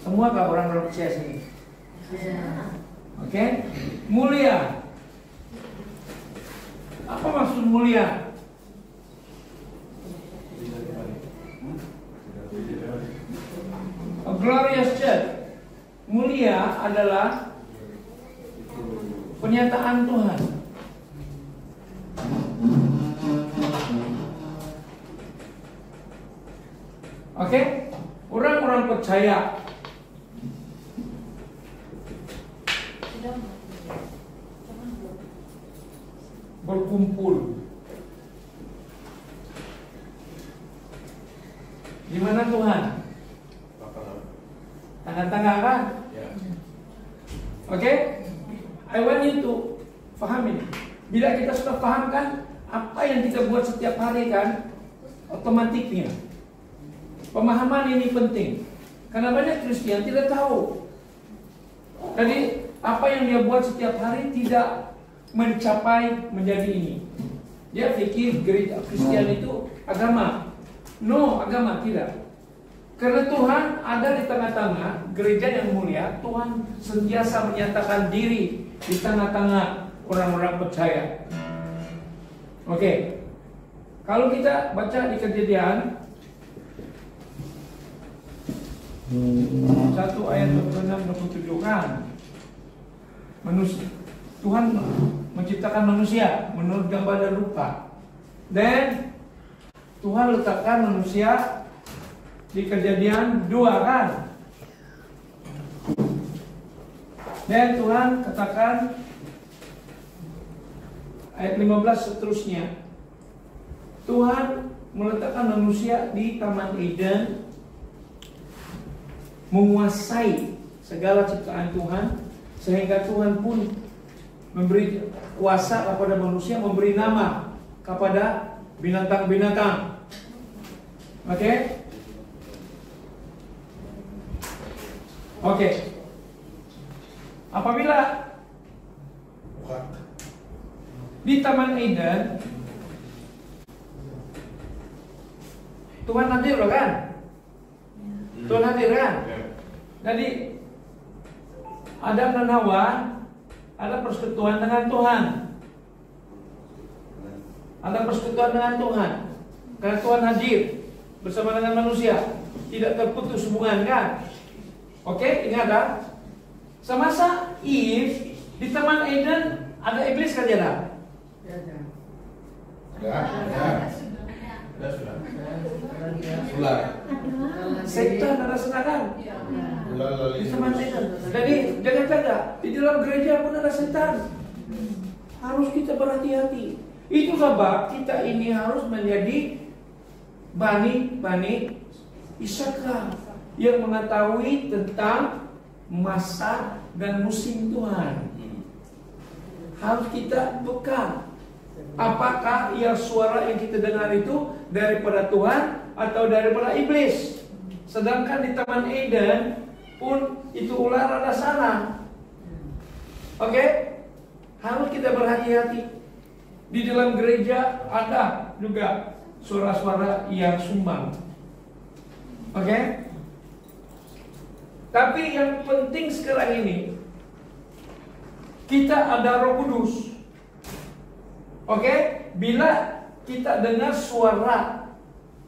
Semua kah orang percaya sini? Oke? Mulia. Apa maksud mulia? A glorious church. Mulia adalah pernyataan Tuhan. Oke? Orang-orang percaya berkumpul di mana Tuhan? Tengah-tengah kan? Oke? I want you to paham ini. Bila kita sudah paham kan apa yang kita buat setiap hari kan, otomatiknya pemahaman ini penting. Karena banyak Kristen tidak tahu. Jadi apa yang dia buat setiap hari tidak mencapai menjadi ini. Dia pikir gereja Kristen itu agama. No, agama tidak. Karena Tuhan ada di tengah-tengah gereja yang mulia. Tuhan sentiasa menyatakan diri di tengah-tengah orang-orang percaya. Oke. Kalau kita baca di Kejadian 1 ayat 26-27 kan, Tuhan menciptakan manusia menurut gambar dan rupa. Dan Tuhan letakkan manusia di Kejadian 2 kan. Dan Tuhan katakan ayat 15 seterusnya, Tuhan meletakkan manusia di Taman Eden, menguasai segala ciptaan Tuhan, sehingga Tuhan pun memberi kuasa kepada manusia, memberi nama kepada binatang-binatang. Oke? Oke. Apabila di Taman Eden Tuhan hadir loh kan? Tuhan hadir kan? Jadi Adam dan Hawa ada persekutuan dengan Tuhan. Ada persekutuan dengan Tuhan. Karena Tuhan hadir bersama dengan manusia, tidak terputus hubungan kan? Oke, ini ada. Semasa Eve di Taman Eden ada iblis kan tidak? Sudah. Setan ada senakan di Taman Eden. Jadi jangan jaga. Di dalam gereja pun ada setan. Harus kita berhati-hati. Itu sebab kita ini harus menjadi bani Isaka yang mengetahui tentang masa dan musim Tuhan. Harus kita peka. Apakah yang suara yang kita dengar itu daripada Tuhan atau daripada iblis? Sedangkan di Taman Eden pun itu ular ada sana. Oke? Harus kita berhati-hati. Di dalam gereja ada juga suara-suara yang sumbang. Oke? Tapi yang penting sekarang ini, kita ada Roh Kudus. Oke? Bila kita dengar suara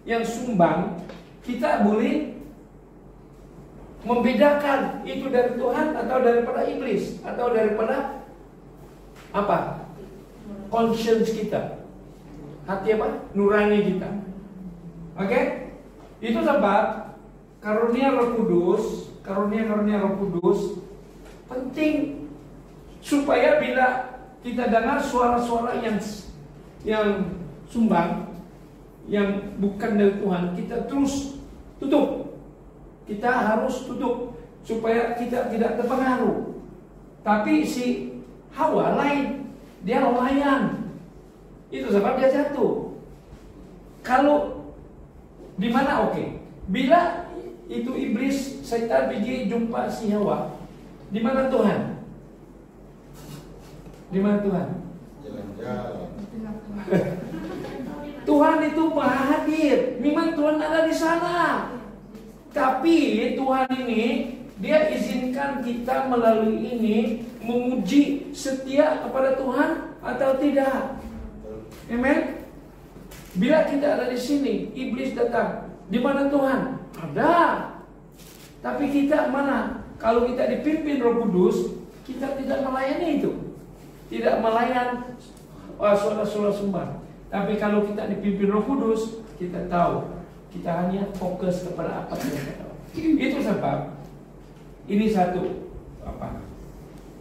yang sumbang, kita boleh membedakan itu dari Tuhan atau daripada iblis, atau daripada apa? Conscience kita. Hati apa? Nurani kita. Oke? Itu sebab karunia Roh Kudus, karunia Roh Kudus penting supaya bila kita dengar suara-suara yang sumbang, yang bukan dari Tuhan, kita terus tutup. Kita harus tutup supaya kita tidak terpengaruh. Tapi si Hawa lain, dia layan. Itu sebab dia jatuh. Kalau di mana oke? Bila itu iblis, setan pergi jumpa si Hawa, di mana Tuhan? Di mana Tuhan? Jalan-jalan. Tuhan itu maha hadir. Memang Tuhan ada di sana. Tapi Tuhan ini Dia izinkan kita melalui ini menguji setia kepada Tuhan atau tidak. Amen. Bila kita ada di sini, iblis datang. Di mana Tuhan? Ada. Tapi kita mana? Kalau kita dipimpin Roh Kudus, kita tidak melayani itu. Tidak melayan saudara-saudara sembah. Tapi kalau kita dipimpin Roh Kudus, kita tahu kita hanya fokus kepada apa yang kita tahu. Itu sebab ini satu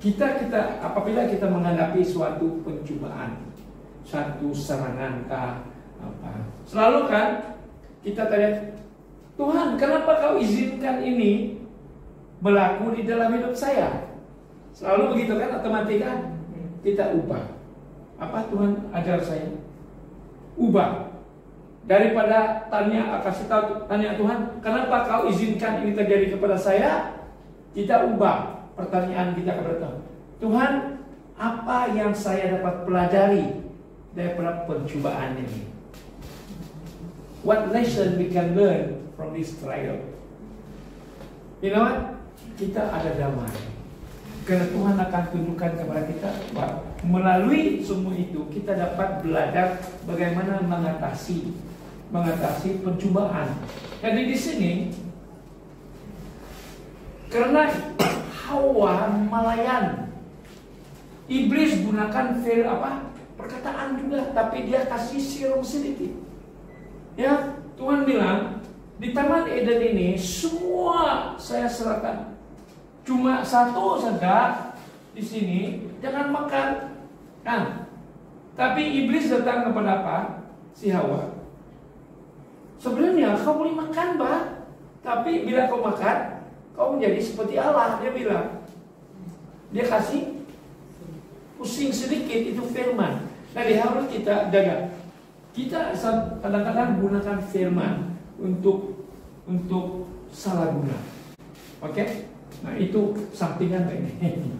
kita apabila kita menghadapi suatu pencobaan, satu serangan selalu kan kita tanya, Tuhan, kenapa kau izinkan ini berlaku di dalam hidup saya? Selalu begitu kan, otomatis kan kita ubah. Apa Tuhan ajar saya? Ubah. Daripada tanya Tuhan, kenapa kau izinkan ini terjadi kepada saya? Kita ubah pertanyaan kita kepada Tuhan. Tuhan, apa yang saya dapat pelajari daripada pencobaan ini? What lesson we can learn from this trial? You know what? Kita ada damai. Karena Tuhan akan tunjukkan kepada kita bahwa melalui semua itu kita dapat belajar bagaimana mengatasi pencobaan. Jadi di sini karena Hawa melayan, iblis gunakan perkataan juga, tapi dia kasih sirum sedikit. Ya, Tuhan bilang di Taman Eden ini semua saya serahkan. Cuma satu saja di sini, jangan makan. Kan? Tapi iblis datang kepada apa? Si Hawa. Sebenarnya kau boleh makan, Pak. Tapi bila kau makan, kau menjadi seperti Allah, dia bilang. Dia kasih pusing sedikit, itu firman. Jadi harus kita jaga. Kita kadang-kadang gunakan firman untuk salah guna. Oke? Nah itu sampingan ini.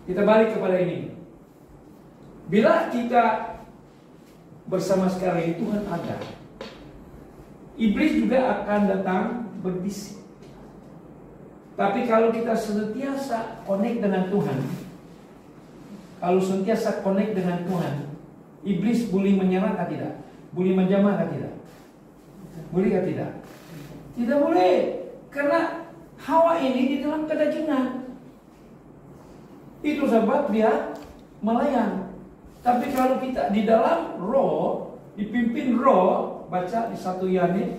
Kita balik kepada ini. Bila kita bersama sekali, Tuhan ada. Iblis juga akan datang berbisik. Tapi kalau kita senantiasa connect dengan Tuhan, iblis boleh menyerang atau tidak? Boleh menjamah atau tidak? Boleh atau tidak? Tidak boleh. Karena Hawa ini di dalam kedagingan. Itu sebab dia melayan. Tapi kalau kita di dalam roh, dipimpin roh, baca di 1 Yohanes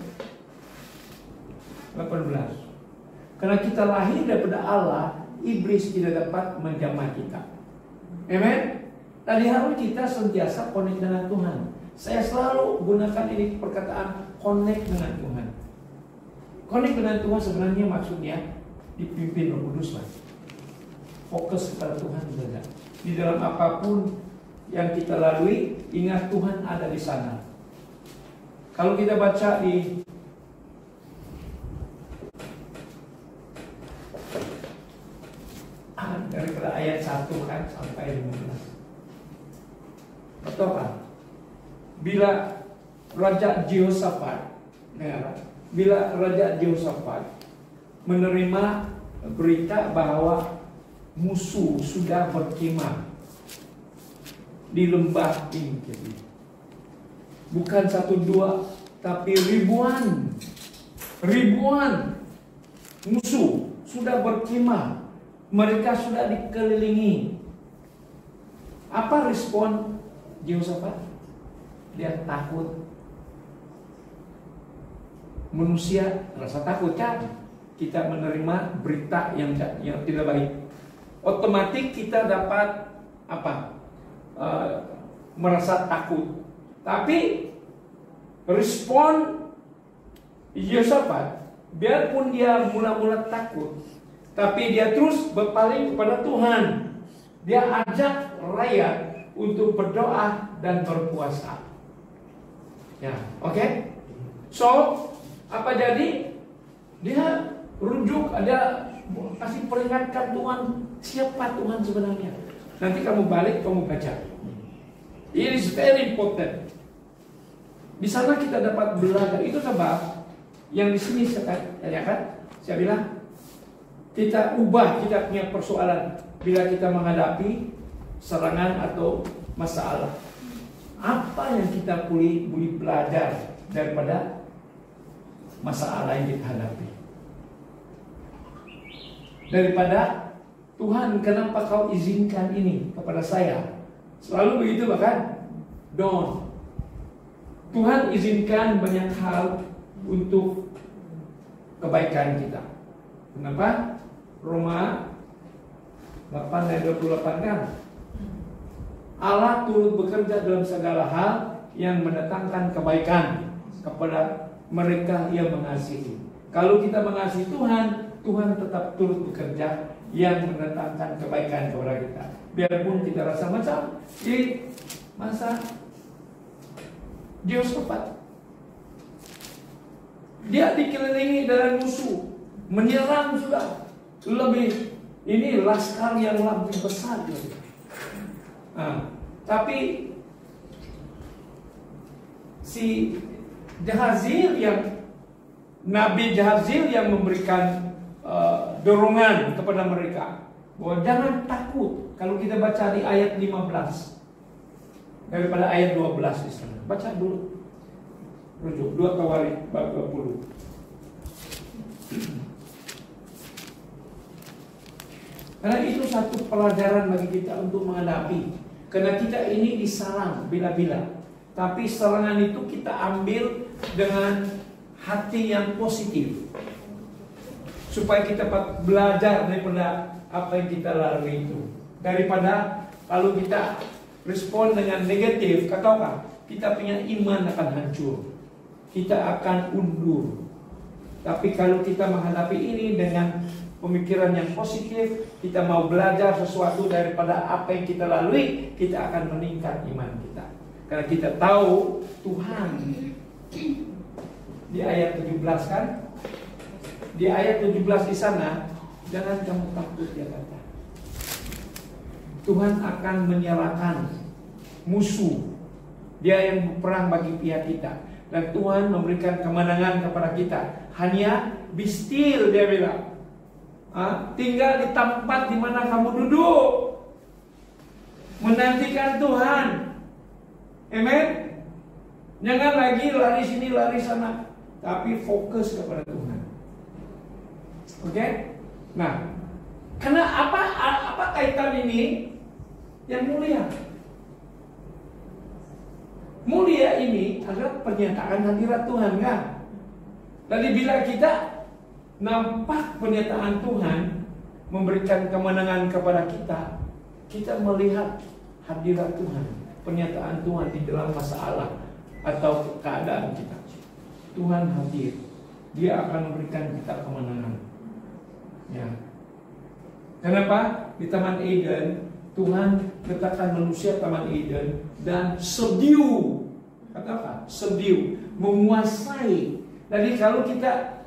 18. Karena kita lahir daripada Allah, iblis tidak dapat menjamah kita. Amen. Tadi harus kita sentiasa connect dengan Tuhan. Saya selalu gunakan ini perkataan connect dengan Tuhan. Connect dengan Tuhan sebenarnya maksudnya dipimpin Roh Kudus lah. Fokus kepada Tuhan saja. Di dalam apapun yang kita lalui, ingat Tuhan ada di sana. Kalau kita baca di daripada ayat 1 kan sampai 15. Betul kan? Bila Raja Jehoshafat, bila Raja Jehoshafat menerima berita bahwa musuh sudah berkemah di lembah ini, bukan 1-2 tapi ribuan musuh sudah berkemah, mereka sudah dikelilingi. Apa respon Jehoshafat? Dia takut. Manusia rasa takut kan? Kita menerima berita yang tidak baik, otomatis kita dapat merasa takut. Tapi respon Jehoshafat, biarpun dia mula-mula takut, tapi dia terus berpaling kepada Tuhan. Dia ajak rakyat untuk berdoa dan berpuasa. Ya, oke? So, apa jadi? Dia rujuk, ada kasih peringatkan Tuhan, siapa Tuhan sebenarnya. Nanti kamu balik, kamu baca. It is very important. Di sana kita dapat belajar. Itu sebab yang di sini saya bilang kita ubah kita punya persoalan bila kita menghadapi serangan atau masalah. Apa yang kita boleh belajar daripada masalah yang kita hadapi? Daripada Tuhan, kenapa kau izinkan ini kepada saya? Selalu begitu bahkan. Don't. Tuhan izinkan banyak hal untuk kebaikan kita. Kenapa? Roma 8 ayat 28 kan? Allah turut bekerja dalam segala hal yang mendatangkan kebaikan kepada mereka yang mengasihi. Kalau kita mengasihi Tuhan, Tuhan tetap turut bekerja yang mendatangkan kebaikan kepada kita. Biarpun kita rasa macam di masa Yehoshafat, dia dikelilingi dengan musuh, menyerang sudah lebih. Ini laskar yang lebih besar. Tapi si Jahazil Nabi Jahazil yang memberikan dorongan kepada mereka bahwa jangan takut. Kalau kita baca di ayat 15 daripada ayat 12 di sana, baca dulu. Rujuk 2 Tawarikh bab 20. Karena itu satu pelajaran bagi kita untuk menghadapi. Karena kita ini diserang bila-bila. Tapi serangan itu kita ambil dengan hati yang positif. Supaya kita belajar daripada apa yang kita lalui itu. Daripada kalau kita respon dengan negatif, katakan kita punya iman akan hancur. Kita akan undur. Tapi kalau kita menghadapi ini dengan pemikiran yang positif, kita mau belajar sesuatu daripada apa yang kita lalui, kita akan meningkat iman kita. Karena kita tahu Tuhan. Di ayat 17 kan? Di ayat 17 di sana, jangan kamu takut, dia kata. Tuhan akan menyerahkan musuh. Dia yang berperang bagi pihak kita. Dan Tuhan memberikan kemenangan kepada kita. Hanya be still, dia bilang. Tinggal di tempat di mana kamu duduk, menantikan Tuhan. Amen. Jangan lagi lari sini lari sana, tapi fokus kepada Tuhan. Oke? Nah, karena apa kaitan ini yang mulia? Mulia ini adalah pernyataan hadirat Tuhan, kan? Jadi bila kita nampak pernyataan Tuhan memberikan kemenangan kepada kita, kita melihat hadirat Tuhan, pernyataan Tuhan di dalam masalah atau keadaan kita. Tuhan hadir, Dia akan memberikan kita kemenangan. Ya. Kenapa? Di Taman Eden, Tuhan letakkan manusia Taman Eden dan subdue. Kata apa? Subdue, menguasai. Jadi kalau kita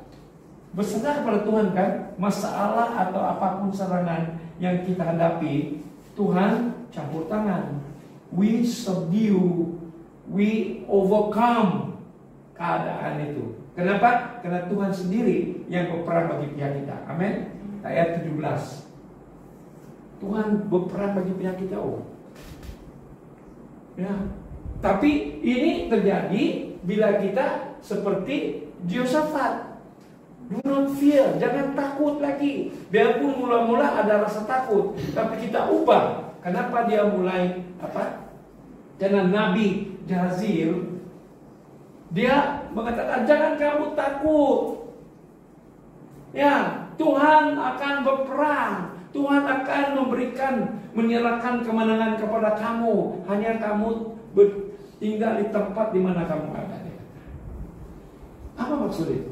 berserah kepada Tuhan, kan, masalah atau apapun serangan yang kita hadapi, Tuhan campur tangan. We subdue, we overcome keadaan itu. Kenapa? Karena Tuhan sendiri yang berperang bagi pihak kita. Amin. Ayat 17. Tuhan berperang bagi pihak kita. Ya. Tapi ini terjadi bila kita seperti Yehoshafat. Do not fear, jangan takut lagi. Biarpun mula-mula ada rasa takut, tapi kita ubah. Kenapa dia mulai apa? Karena Nabi Jahazil, dia mengatakan jangan kamu takut. Ya, Tuhan akan berperang. Tuhan akan menyerahkan kemenangan kepada kamu. Hanya kamu tinggal di tempat di mana kamu ada. Apa maksud itu?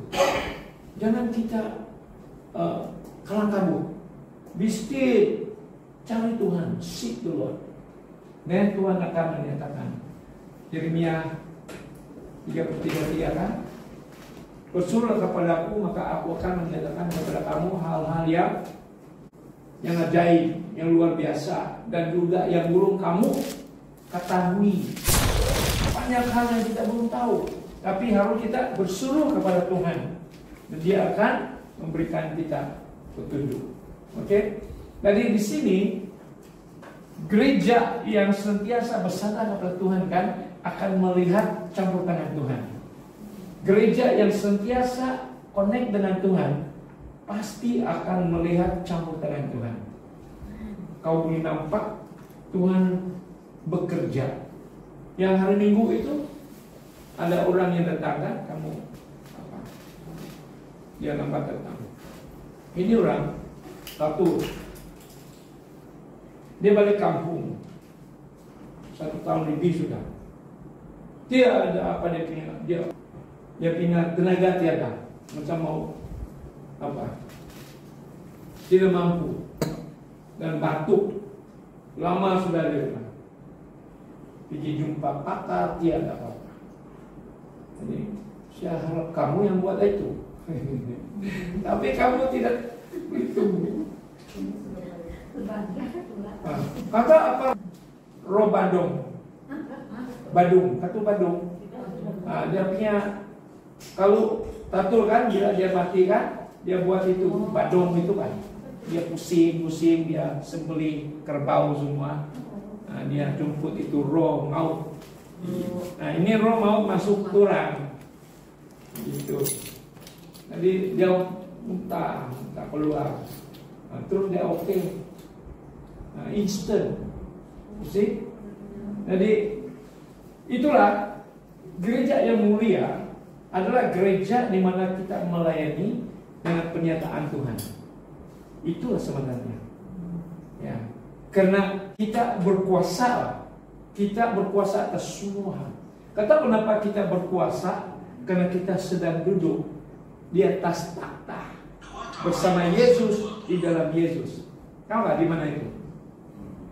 Jangan kita kalang kabut. Be still, cari Tuhan, seek the Lord. Dan Tuhan akan menyatakan. Yeremia 3:3 kan? Bersuruhlah kepadaku, maka aku akan menyatakan kepada kamu hal-hal yang ajaib, yang luar biasa, dan juga yang belum kamu ketahui. Banyak hal yang kita belum tahu, tapi harus kita bersuruh kepada Tuhan, dan Dia akan memberikan kita petunjuk. Oke? Jadi di sini gereja yang senantiasa bersandar kepada Tuhan kan akan melihat campur tangan Tuhan. Gereja yang senantiasa connect dengan Tuhan pasti akan melihat campur tangan Tuhan. Kau boleh nampak Tuhan bekerja. Yang hari Minggu itu ada orang yang datang kan, kamu apa? Dia nampak datang. Ini orang satu, dia balik kampung 1 tahun lebih sudah. Dia ada apa dia punya tenaga tiada, macam mau apa? Tidak mampu dan batuk. Lama sudah dia bilang. Pergi jumpa pakar tiada apa-apa. Jadi saya harap kamu yang buat itu. Tapi kamu tidak itu. Kata apa? Roh Badung. Kata Badung. Dia punya, kalau tatul kan, bila dia mati kan, dia buat itu Badung itu kan. Dia pusing, dia sembelih kerbau semua. Dia jemput itu roh maut. Nah ini roh maut masuk kurang. Gitu. Jadi dia muntah keluar. Terus dia oke. Instant. See? Jadi itulah gereja yang mulia adalah gereja di mana kita melayani dengan pernyataan Tuhan. Itulah sebenarnya. Ya. Karena kita berkuasa atas semua hal. Kata kenapa kita berkuasa? Karena kita sedang duduk di atas takhta bersama Yesus di dalam Yesus. Tahu nggak di mana itu?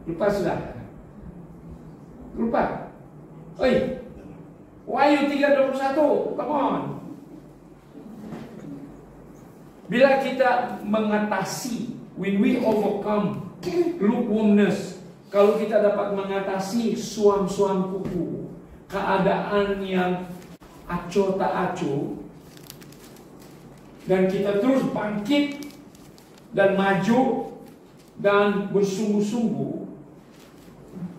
Lupa sudah? Lupa? Oi, Wahyu 3:21, come on. Bila kita mengatasi, when we overcome lukewarmness, kalau kita dapat mengatasi suam-suam kuku, keadaan yang acuh tak acuh, dan kita terus bangkit dan maju dan bersungguh-sungguh,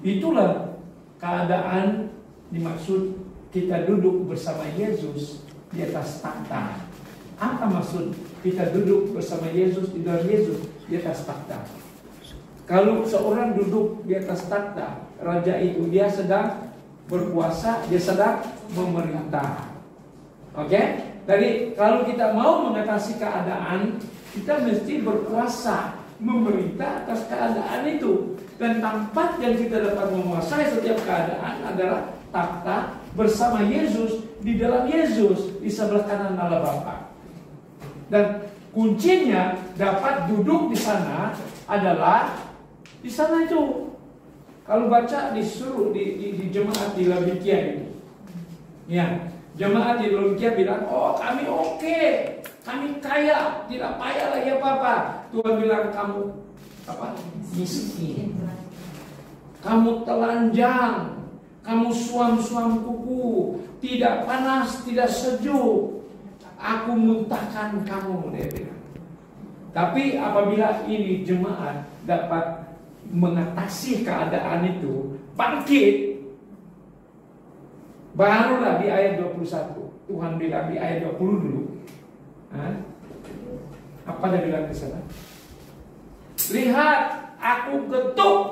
itulah keadaan dimaksud kita duduk bersama Yesus di atas takhta. Apa maksud kita duduk bersama Yesus di dalam Yesus di atas takhta? Kalau seorang duduk di atas takhta, raja itu dia sedang berkuasa, dia sedang memerintah. Oke? Jadi kalau kita mau mengatasi keadaan, kita mesti berkuasa memerintah atas keadaan itu. Dan tempat yang kita dapat menguasai setiap keadaan adalah takhta bersama Yesus di dalam Yesus di sebelah kanan Allah Bapa. Dan kuncinya dapat duduk di sana adalah di sana itu. Kalau baca disuruh di jemaat di Laodikia itu, ya jemaat di Laodikia bilang, oh kami oke, kami kaya, tidak payah lagi apa-apa. Tuhan bilang kamu apa? Miskin, kamu telanjang, kamu suam-suam kuku, tidak panas, tidak sejuk. Aku muntahkan kamu, dia bilang. Tapi apabila ini jemaat dapat mengatasi keadaan itu, bangkit, barulah di ayat 21 Tuhan bilang di ayat 20 dulu. Apa dia bilang di sana? Lihat, aku ketuk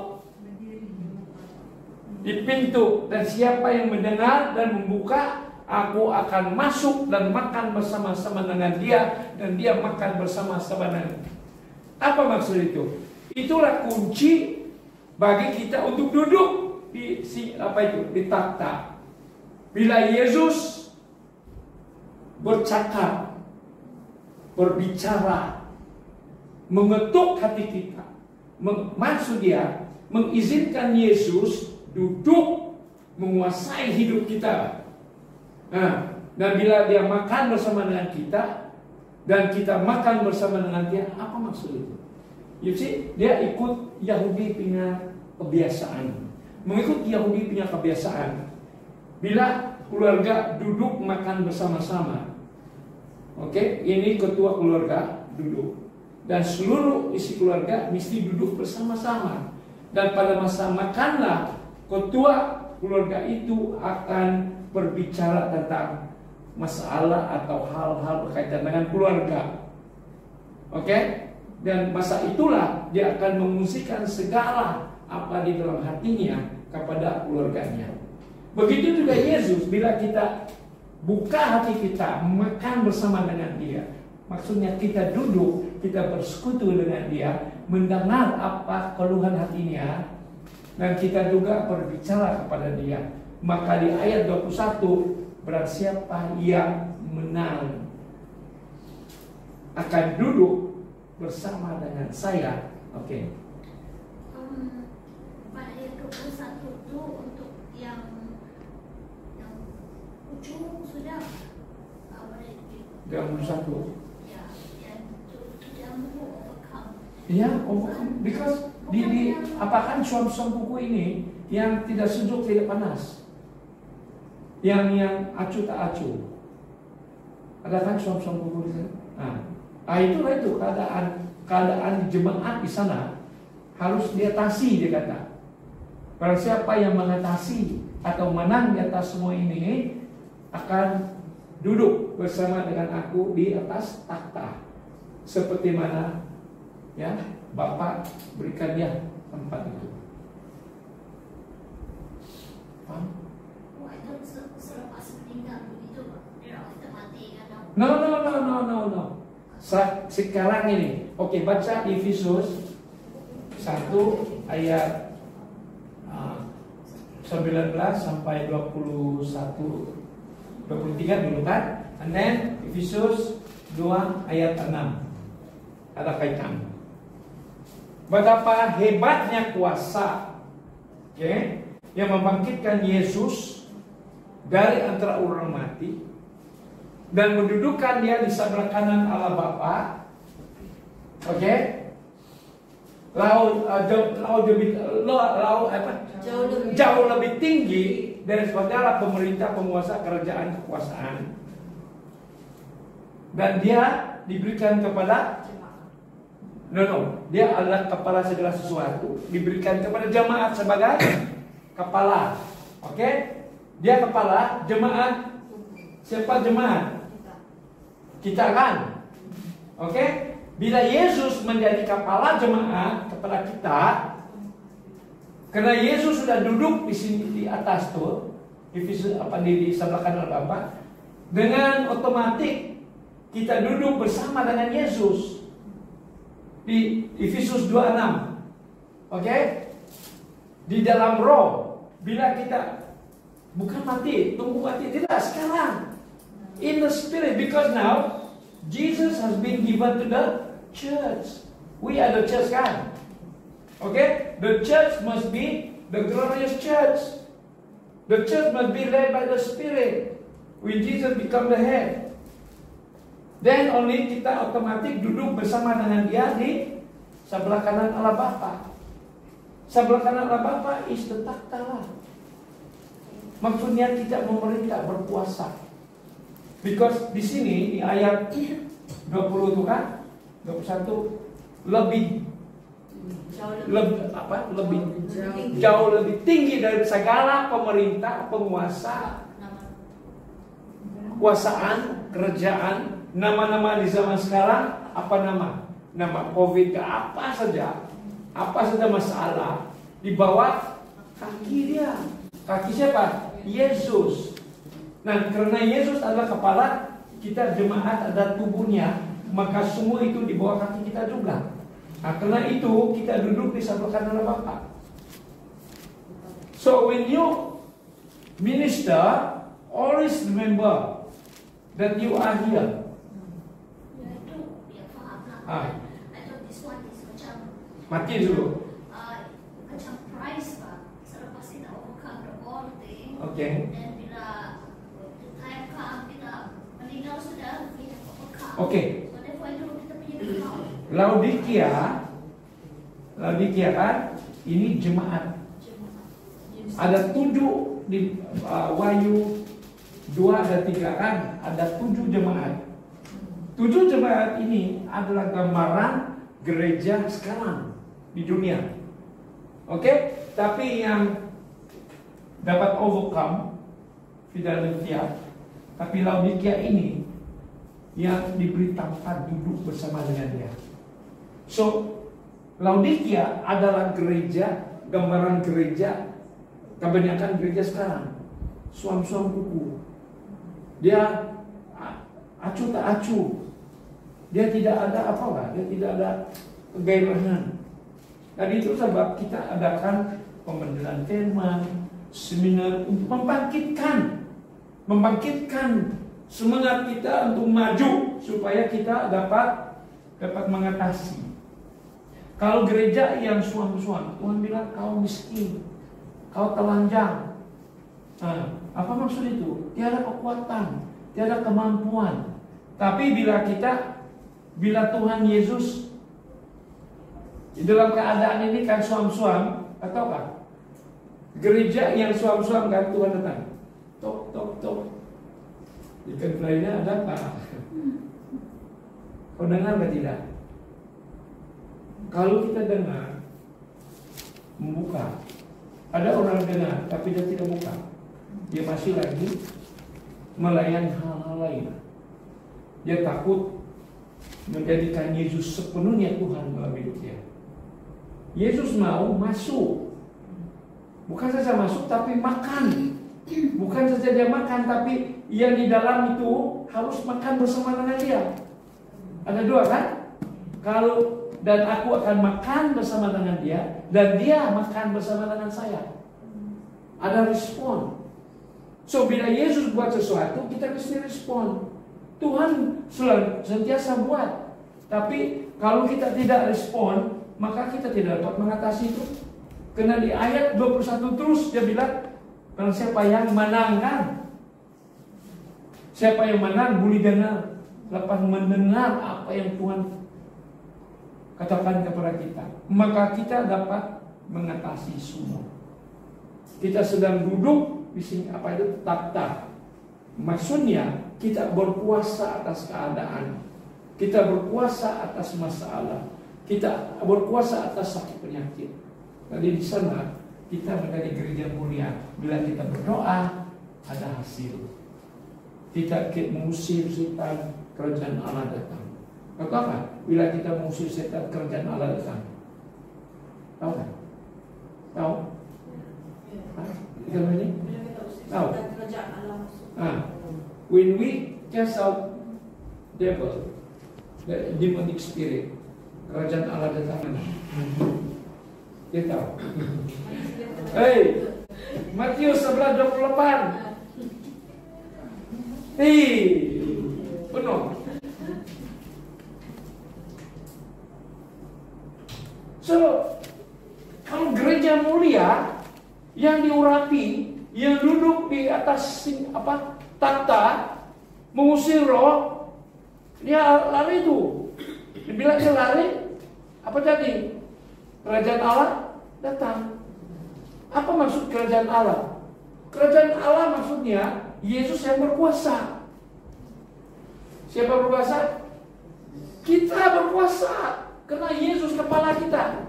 di pintu, dan siapa yang mendengar dan membuka, aku akan masuk dan makan bersama-sama dengan dia, dan dia makan bersama-sama dengan. Apa maksud itu? Itulah kunci bagi kita untuk duduk di di takhta. Bila Yesus bercakap, berbicara, mengetuk hati kita, maksud dia mengizinkan Yesus duduk menguasai hidup kita. Dan bila dia makan bersama dengan kita dan kita makan bersama dengan dia, apa maksud itu? You see, dia ikut Yahudi punya kebiasaan. Mengikut Yahudi punya kebiasaan, bila keluarga duduk makan bersama-sama, oke, ini ketua keluarga duduk, Dan seluruh isi keluarga mesti duduk bersama-sama. Dan pada masa makanlah, ketua keluarga itu akan berbicara tentang masalah atau hal-hal berkaitan dengan keluarga. Oke? Dan masa itulah dia akan mengungsikan segala apa di dalam hatinya kepada keluarganya. Begitu juga Yesus, bila kita buka hati kita, makan bersama dengan dia. Maksudnya kita duduk, kita bersekutu dengan dia, mendengar apa keluhan hatinya, dan kita juga berbicara kepada dia. Maka di ayat 21, barang siapa yang menang akan duduk bersama dengan saya. Oke. Pada ayat 21 itu untuk yang ujung sudah Yang 21. Ya, because apakan suam-suam buku ini yang tidak sejuk tidak panas, yang acuh tak acuh. Ada kan suam-suam buku di sana. Itulah itu keadaan jemaat di sana harus diatasi, dia kata. Barang siapa yang mengatasi atau menang di atas semua ini akan duduk bersama dengan aku di atas takhta, seperti mana ya Bapa berikan dia tempat itu. Paham? Itu selepas meninggal begitu, Pak. Dia mati kan? No. Sekarang ini, oke, baca Efesus 1 ayat 19 sampai 21, 23 dulu kan, and then Efesus 2 ayat 6 ada kaitan. Betapa hebatnya kuasa, yang membangkitkan Yesus dari antara orang mati dan mendudukkan dia di sebelah kanan Allah Bapa. Jauh lebih tinggi dari segala pemerintah, penguasa, kerajaan, kekuasaan. Dan dia diberikan kepada dia adalah kepala segala sesuatu, diberikan kepada jemaat sebagai kepala. Dia kepala jemaat. Siapa jemaat? Kita kan? Bila Yesus menjadi kepala jemaat kepada kita, karena Yesus sudah duduk di sini di atas tuh, di sebelah kanan Bapa, dengan otomatis kita duduk bersama dengan Yesus. Di Efesus 2:6. Di dalam roh, bila kita bukan mati, tunggu mati, tidak, sekarang in the spirit, because now Jesus has been given to the church. We are the church kan? The church must be the glorious church. The church must be led by the Spirit. When Jesus become the head, then only kita otomatis duduk bersama dengan dia di sebelah kanan Allah Bapa. Sebelah kanan Allah Bapa is the takhta. Maksudnya tidak memerintah, berkuasa. Because di sini di ayat 20 itu kan, 21 jauh lebih tinggi dari segala pemerintah, penguasa, kuasaan, kerajaan, nama-nama di zaman sekarang. Apa nama COVID, apa saja masalah di bawah kaki dia. Kaki siapa? Yesus. Nah, karena Yesus adalah kepala, kita jemaat ada tubuhnya, maka semua itu di bawah kaki kita juga. Nah, karena itu kita duduk di sebelah kanan Bapa. So when you minister, always remember that you are here. Mati dulu. Macam price, Pak. Selepas kita overcome the whole thing. Dan bila time come kita meninggal sudah, kita overcome. So therefore itu kita punya account. Laodikia kan, ini jemaat. Ada 7 di Wahyu 2 dan 3 kan, ada 7 jemaat. 7 jemaat ini adalah gambaran gereja sekarang di dunia. Oke? Tapi yang dapat overcome Philadelphia, tapi Laodikia ini yang diberi tempat duduk bersama dengan dia. So, Laodikia adalah gereja, gambaran gereja, kebanyakan gereja sekarang. Suam-suam kuku. Dia acuh tak acuh. Dia tidak ada apa-apa, dia tidak ada kegairahan. Dan itu sebab kita adakan pembenaran firman, seminar untuk membangkitkan semangat kita untuk maju supaya kita dapat mengatasi. Kalau gereja yang suam-suam, Tuhan bilang kau miskin, kau telanjang. Apa maksud itu? Tiada kekuatan, tiada kemampuan. Tapi bila Tuhan Yesus di dalam keadaan ini kan suam-suam, ataukah gereja yang suam-suam kan Tuhan datang, tok tok tok. Ikan lainnya ada apa? Kau dengar atau tidak? Kalau kita dengar, membuka, ada orang dengar tapi dia tidak buka, dia masih lagi melayani hal-hal lain. Dia takut menjadikan Yesus sepenuhnya Tuhan dalam hidup dia. Yesus mau masuk, bukan saja masuk tapi makan. Bukan saja dia makan, tapi yang di dalam itu harus makan bersama dengan dia. Ada dua kan? Kalau dan aku akan makan bersama dengan dia, dan dia makan bersama dengan saya. Ada respon. So bila Yesus buat sesuatu, kita mesti respon. Tuhan sentiasa buat. Tapi kalau kita tidak respon, maka kita tidak dapat mengatasi itu. Karena di ayat 21 terus dia bilang, kalau siapa yang menangkan, siapa yang menang boleh dengar, lepas mendengar apa yang Tuhan katakan kepada kita, maka kita dapat mengatasi semua. Kita sedang duduk di sini, apa itu takhta. Maksudnya kita berkuasa atas keadaan, kita berkuasa atas masalah, kita berkuasa atas sakit penyakit. Tadi di sana kita menjadi gereja mulia. Bila kita berdoa, ada hasil. Kita mengusir setan, kerajaan Allah datang. Tahu apa? Bila kita mengusir setan, kerajaan Allah datang. Tahu kan? Tahu? Kita ini? Tahu? When we cast out devil, the demonic spirit, kerajaan Allah datang. Dia tahu. Hey, Matius 11:28. Penuh. So, kalau gereja mulia yang diurapi, yang duduk di atas takhta, mengusir roh, dia lari itu. Bila dia lari, apa jadi? Kerajaan Allah datang. Apa maksud kerajaan Allah? Kerajaan Allah maksudnya Yesus yang berkuasa. Siapa berkuasa? Kita berkuasa. Karena Yesus kepala kita.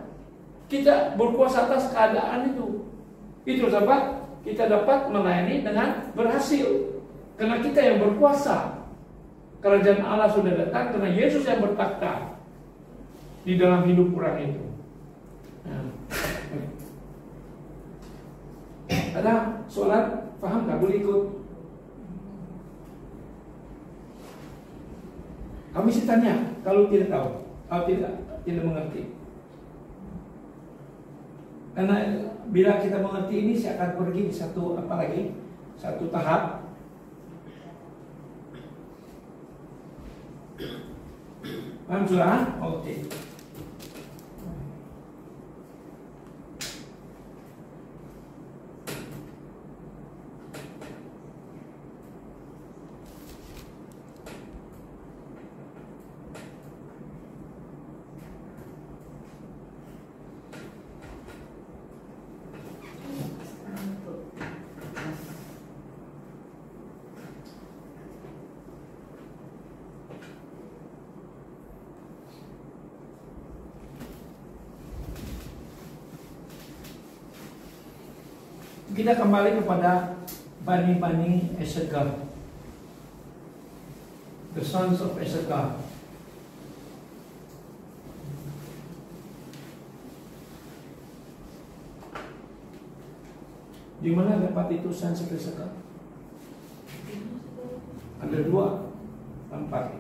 Kita berkuasa atas keadaan itu. Itu sebab kita dapat melayani dengan berhasil. Karena kita yang berkuasa. Kerajaan Allah sudah datang karena Yesus yang bertakhta di dalam hidup orang itu. Ada soalan? Paham nggak? Boleh ikut. Kami sih tanya kalau tidak tahu, kalau tidak mengerti. Karena bila kita mengerti ini, saya akan pergi di satu tahap. Paham sudah? Oke. kita kembali kepada Bani Issachar, the sons of Issachar. Di mana dapat itu sons of Issachar? Ada 2 tempat.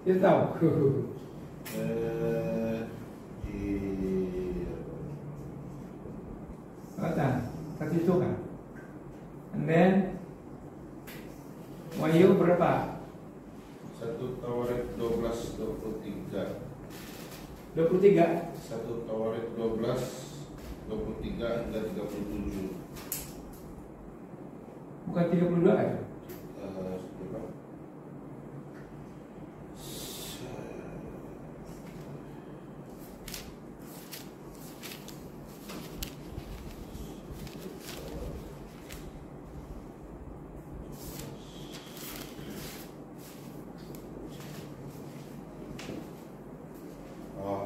Kita tahu. Kasih itu kan. And then Wahyu berapa? 1 Tawarik 12:23. 23. 1 Tawarik 12:23 hingga 37. Bukan 32 kan?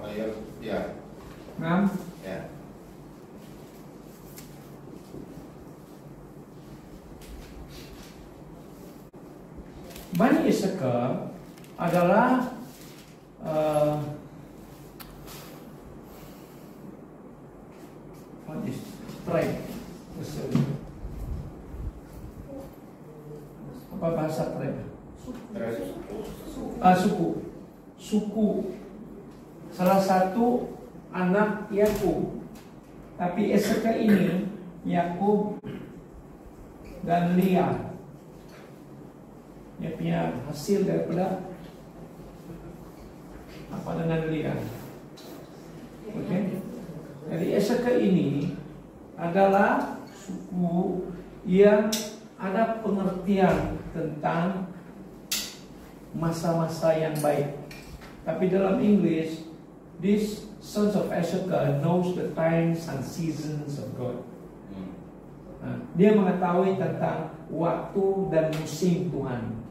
Ayat ya. 6. Ya. Bani Issachar adalah what is tribe? Apa bahasa tribe? Suku. Salah satu anak Yakub. Tapi Issachar ini Yakub dan Leah. Dia punya hasil daripada apa dengan Leah. Oke. Jadi Issachar ini adalah suku yang ada pengertian tentang masa-masa yang baik. Tapi dalam English, this sons of Issachar knows the times and seasons of God. Nah, dia mengetahui tentang waktu dan musim Tuhan.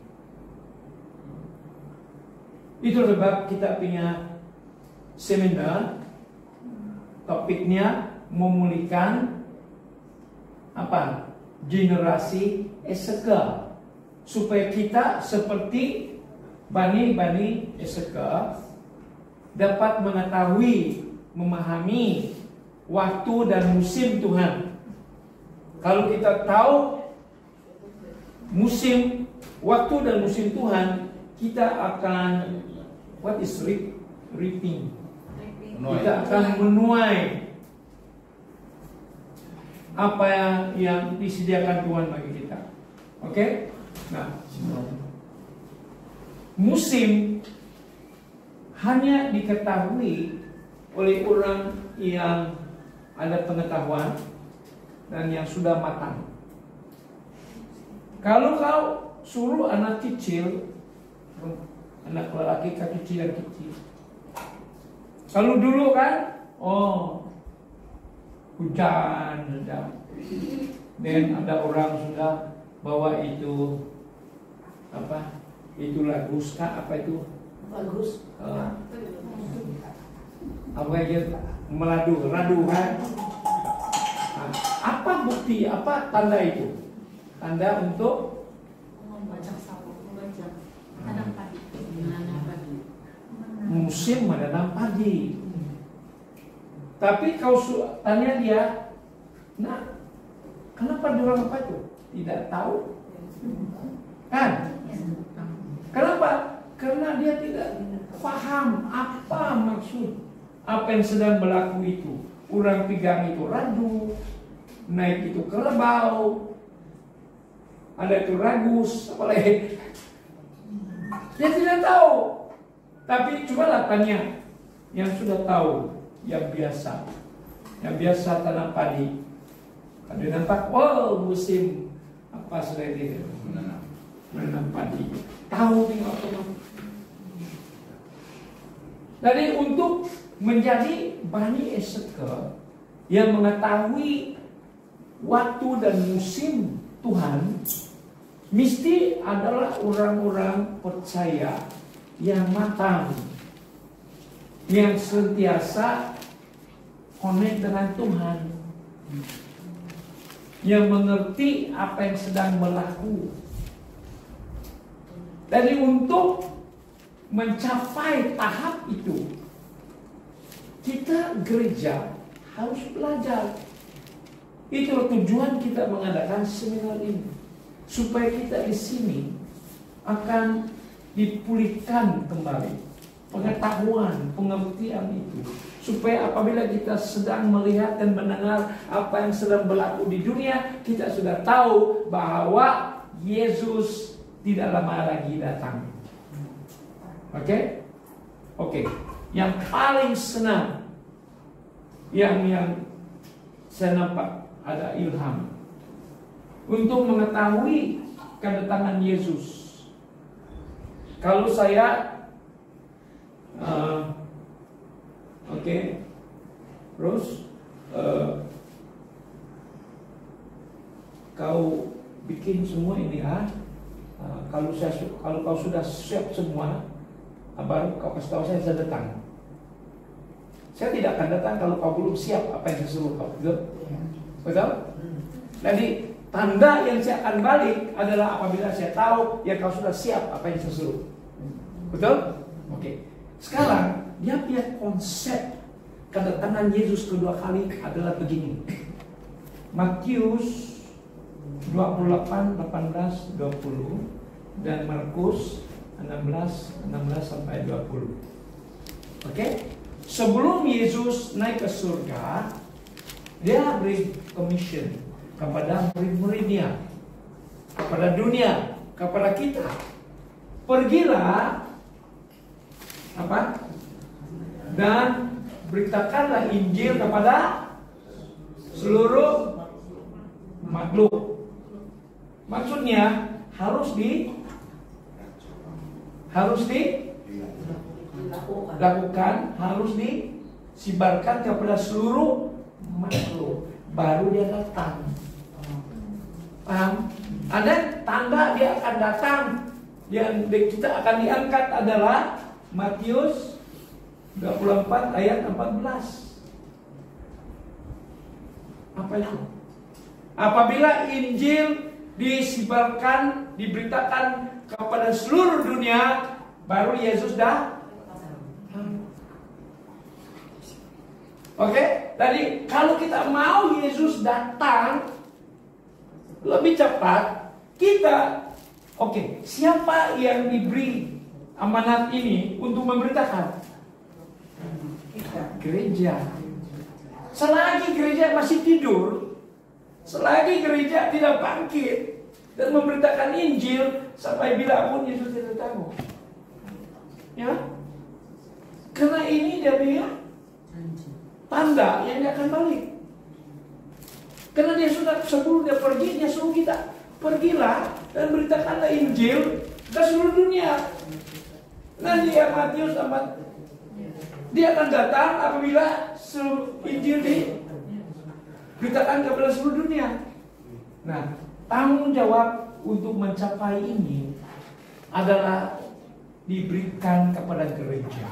Itu sebab kita punya seminar, topiknya memulihkan apa? Generasi Issachar, supaya kita seperti Bani Issachar dapat mengetahui, memahami waktu dan musim Tuhan. Kalau kita tahu musim, waktu dan musim Tuhan, kita akan what is reaping? Kita akan menuai apa yang disediakan Tuhan bagi kita. Oke? Nah, musim hanya diketahui oleh orang yang ada pengetahuan dan yang sudah matang. Kalau kau suruh anak kecil, anak lelaki kecil yang kecil, kalau dulu kan, hujan, dan ada orang sudah bawa itu apa? Itu lagu apa itu? Bagus. Apa aja radu kan? Nah, apa bukti? Apa tanda itu? Tanda untuk Membaca sawah, membaca tanam padi. musim menanam padi. Tapi kau tanya dia, nah, kenapa dia orang apa itu? Tidak tahu, kan? Kenapa? Karena dia tidak paham apa maksud apa yang sedang berlaku itu. Orang pegang itu radu, naik itu kerbau, ada itu ragus, apa lagi? Dia tidak tahu. Tapi cobalah tanya yang sudah tahu, yang biasa tanam padi. Kalau nampak, musim apa sudah itu menanam padi. Tahu tinggal teman. Jadi untuk menjadi Bani Issachar yang mengetahui waktu dan musim Tuhan, mesti adalah orang-orang percaya yang matang, yang sentiasa connect dengan Tuhan. yang mengerti apa yang sedang berlaku. Jadi untuk mencapai tahap itu, kita gereja harus belajar. Itulah tujuan kita mengadakan seminar ini, supaya kita di sini akan dipulihkan kembali pengetahuan, pengertian itu, supaya apabila kita sedang melihat dan mendengar apa yang sedang berlaku di dunia, kita sudah tahu bahwa Yesus tidak lama lagi datang. Oke? Oke. Yang paling senang, yang saya nampak ada ilham untuk mengetahui kedatangan Yesus. Kalau saya terus kau bikin semua ini kalau kau sudah siap semua, baru kau kasih tahu saya datang. Saya tidak akan datang kalau kau belum siap apa yang saya suruh kau. Betul? Jadi tanda yang saya akan balik adalah apabila saya tahu ya kau sudah siap apa yang saya suruh. Betul? Oke. Sekarang dia punya konsep kedatangan Yesus kedua kali adalah begini. Matius 28, 18, 20 dan Markus 16 sampai 20. Oke? Sebelum Yesus naik ke surga, dia beri commission kepada murid-muridnya, kepada dunia, kepada kita. Pergilah dan beritakanlah Injil kepada seluruh makhluk. Maksudnya harus dilakukan, harus disibarkan kepada seluruh makhluk. Baru dia datang. Paham? Ada tanda dia akan datang. Yang kita akan diangkat adalah Matius 24 ayat 14. Apa itu? Apabila Injil disibarkan, diberitakan kepada seluruh dunia, baru Yesus dah. Oke? Jadi kalau kita mau Yesus datang lebih cepat, kita siapa yang diberi amanat ini untuk memberitakan? Gereja. Selagi gereja masih tidur, selagi gereja tidak bangkit dan memberitakan Injil, sampai bila pun Yesus tidak tahu. Ya? Karena ini dia bilang tanda yang dia akan balik. Karena dia sudah, sebelum dia pergi, dia suruh kita, pergilah dan beritakanlah Injil ke seluruh dunia. Nanti ya Matius amat, dia akan datang apabila Injil diberitakan kepada seluruh dunia. Nah, tanggung jawab untuk mencapai ini adalah diberikan kepada gereja.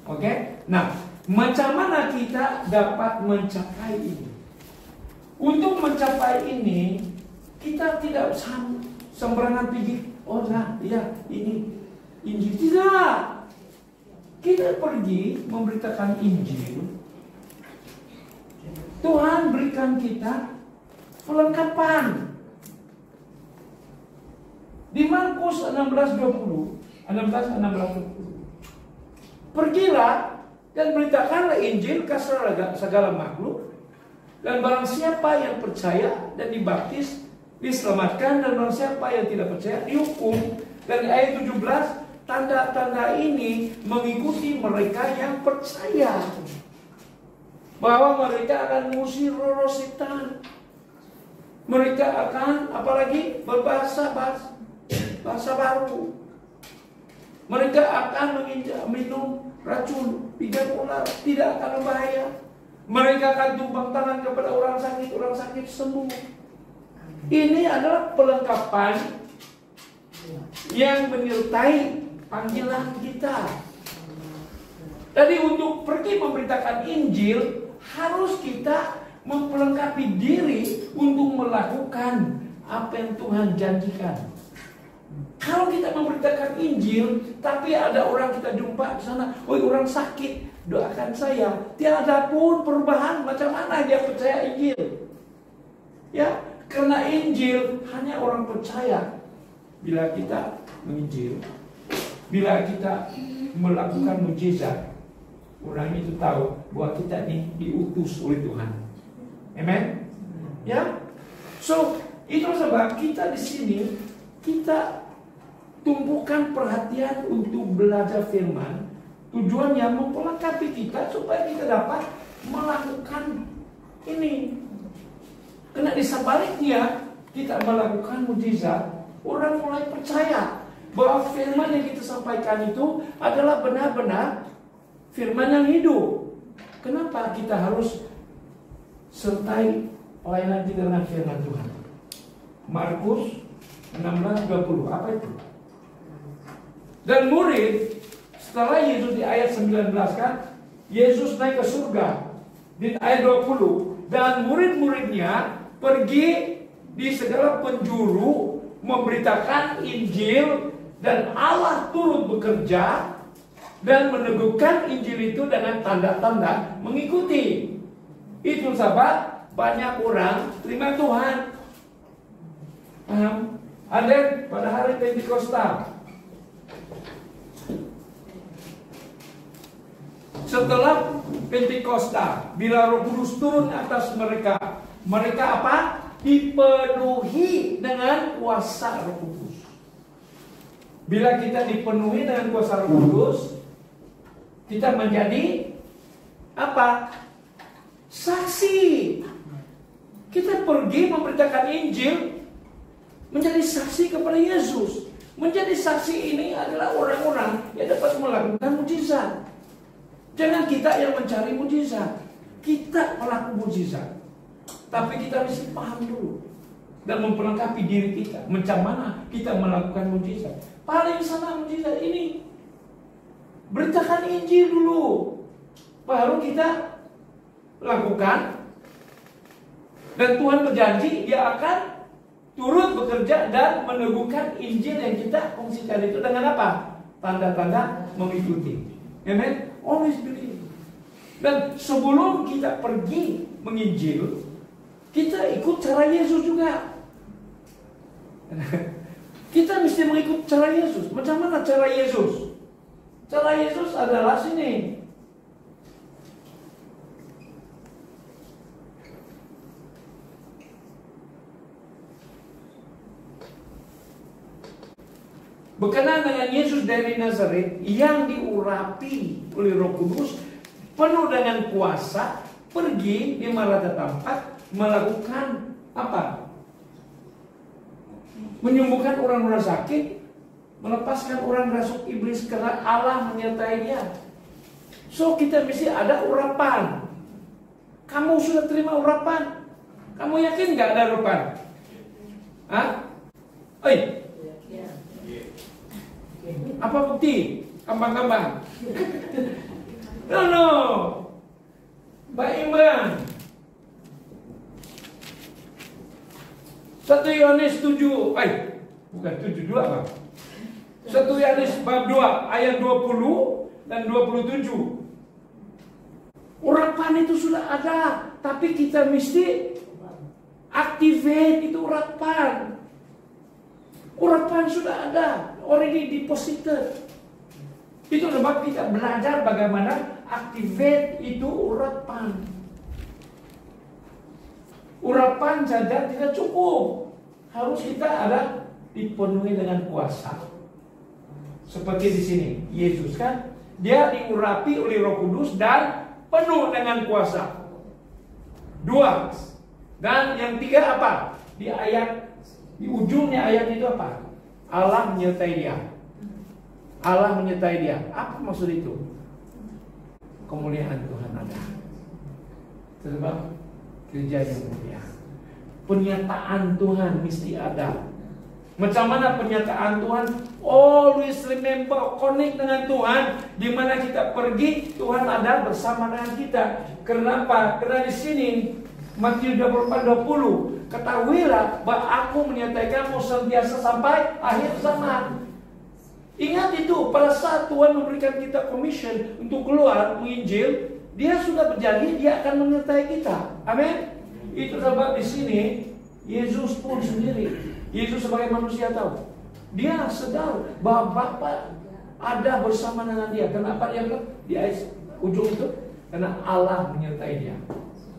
Oke? Nah, macam mana kita dapat mencapai ini? Untuk mencapai ini, kita tidak sembarangan pergi, ini Injil. Tidak. Kita pergi memberitakan Injil. Tuhan berikan kita perlengkapan. Di Markus 16:20. Pergilah dan beritakanlah Injil ke segala makhluk, dan barang siapa yang percaya dan dibaptis diselamatkan, dan barang siapa yang tidak percaya dihukum. Dan di ayat 17, tanda-tanda ini mengikuti mereka yang percaya, bahwa mereka akan mengusir roh setan. Mereka akan apalagi berbahasa baru. Mereka akan minum racun, pijat ular, tidak akan berbahaya. Mereka akan tumpang tangan kepada orang sakit sembuh. Ini adalah perlengkapan yang menyertai panggilan kita. Jadi untuk pergi memberitakan Injil harus kita memperlengkapi diri untuk melakukan apa yang Tuhan janjikan. Kalau kita memberitakan Injil, tapi ada orang kita jumpa di sana, orang sakit, doakan saya. Tiada pun perubahan, macam mana dia percaya Injil? Ya, karena Injil hanya orang percaya bila kita menginjil, bila kita melakukan mujizat. Orang itu tahu bahwa kita ini diutus oleh Tuhan. Amen. Ya. So, itu sebab kita di sini kita tumpukan perhatian untuk belajar firman. Tujuannya memperlengkapi kita supaya kita dapat melakukan ini. Karena di sebaliknya kita melakukan mujizat, orang mulai percaya bahwa firman yang kita sampaikan itu adalah benar-benar firman yang hidup. Kenapa kita harus sertai pelayanan kita dengan firman Tuhan? Markus 16:20, apa itu? Dan murid, setelah Yesus di ayat 19 kan, Yesus naik ke surga. Di ayat 20, dan murid-muridnya pergi di segala penjuru memberitakan Injil, dan Allah turut bekerja dan meneguhkan Injil itu dengan tanda-tanda mengikuti. Itu sahabat, banyak orang terima Tuhan. Paham? Ada pada hari Pentekostal, setelah Pentekostal, bila Roh Kudus turun atas mereka, mereka apa? Dipenuhi dengan kuasa Roh Kudus. Bila kita dipenuhi dengan kuasa Roh Kudus, kita menjadi apa? Saksi. Kita pergi memberitakan Injil, menjadi saksi kepada Yesus. Menjadi saksi ini adalah orang-orang yang dapat melakukan mujizat. Jangan kita yang mencari mujizat, kita melakukan mujizat. Tapi kita mesti paham dulu dan memperlengkapi diri kita, macam mana kita melakukan mujizat. Paling sama mujizat ini, beritakan Injil dulu, baru kita lakukan. Dan Tuhan berjanji Dia akan turut bekerja dan meneguhkan Injil yang kita kongsikan itu dengan apa? Tanda-tanda mengikuti. Amen. Always believe. Dan sebelum kita pergi menginjil, kita ikut cara Yesus juga. Kita mesti mengikut cara Yesus. Macam mana cara Yesus? Cara Yesus adalah sini. Berkenaan dengan Yesus dari Nazaret yang diurapi oleh Roh Kudus, penuh dengan kuasa, pergi di mana tempat melakukan apa? Menyembuhkan orang-orang sakit, melepaskan orang rasuk iblis karena Allah menyertai dia. So kita mesti ada urapan. Kamu sudah terima urapan? Kamu yakin nggak ada urapan? Hah? Oi. Apa bukti? Kambang-kambang. No. Mbak Iman. 1 Yohanes 7. Bukan 72 Bang. 1 Yohanes bab 2 ayat 20 dan 27. Urapan itu sudah ada, tapi kita mesti activate itu urapan. Urapan sudah ada, already deposited. Itu sebab kita belajar bagaimana activate itu urapan. Urapan saja tidak cukup, harus kita ada dipenuhi dengan kuasa. Seperti di sini, Yesus kan, dia diurapi oleh Roh Kudus dan penuh dengan kuasa. 2. Dan yang 3 apa? Di ujungnya ayat itu apa? Allah menyertai dia. Allah menyertai dia. Apa maksud itu? Kemuliaan Tuhan ada. Sebab kerja yang mulia. Penyataan Tuhan mesti ada. Macam mana penyataan Tuhan? Always remember, connect dengan Tuhan. Di mana kita pergi, Tuhan ada bersama dengan kita. Kenapa? Karena di sini Matius 24:20, ketahuilah bahwa aku menyertai kamu senantiasa sampai akhir zaman. Ingat itu, pada saat Tuhan memberikan kita commission untuk keluar menginjil, Dia sudah berjanji Dia akan menyertai kita. Amin. Itu sebab di sini Yesus pun sendiri, Yesus sebagai manusia tahu, Dia sadar bahwa Bapa ada bersama dengan Dia. Kenapa Dia bilang di ujung itu? Karena Allah menyertai Dia.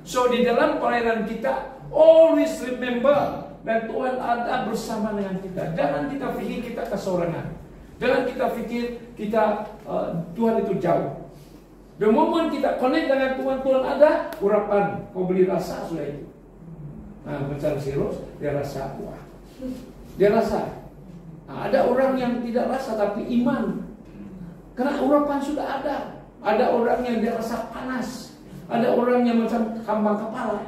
So di dalam pelayanan kita, always remember dan Tuhan ada bersama dengan kita. Jangan kita pikir kita kesorangan. Jangan kita pikir kita Tuhan itu jauh. The moment kita connect dengan Tuhan, Tuhan ada, urapan, kau beli rasa sudah itu. Nah, macam si Ros, dia rasa, wah, dia rasa. Nah, ada orang yang tidak rasa tapi iman, karena urapan sudah ada. Ada orang yang dia rasa panas, ada orang yang macam kambang kepala,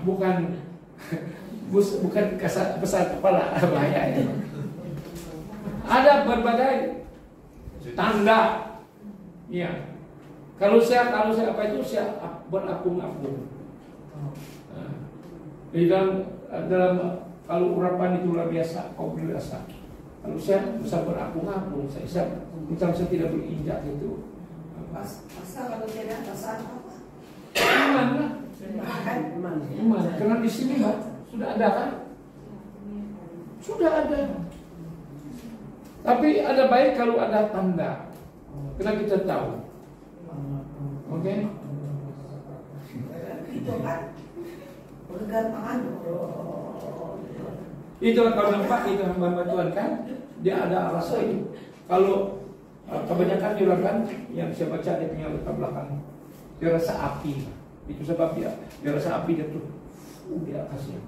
bukan besar kepala, bahaya ya. Ada berbagai tanda, ya. Kalau saya apa itu saya berapung-apung. Nah, di dalam kalau urapan itu luar biasa, kau biasa. Kalau saya bisa berapung-apung, saya tidak berinjak itu. Pasal kalau tidak pasal apa? Iman lah. Iman. Karena di sini sudah ada kan? Sudah ada. Tapi ada baik kalau ada tanda. Karena kita tahu. Oke? Itu kan pegang tangan. Itulah kalau nampak itu hamba Tuhan kan, dia ada rasa itu. Kalau kebanyakan orang kan yang saya baca dia punya latar belakang, dia rasa api. Itu sebab dia rasa api, dia tuh dia kasih.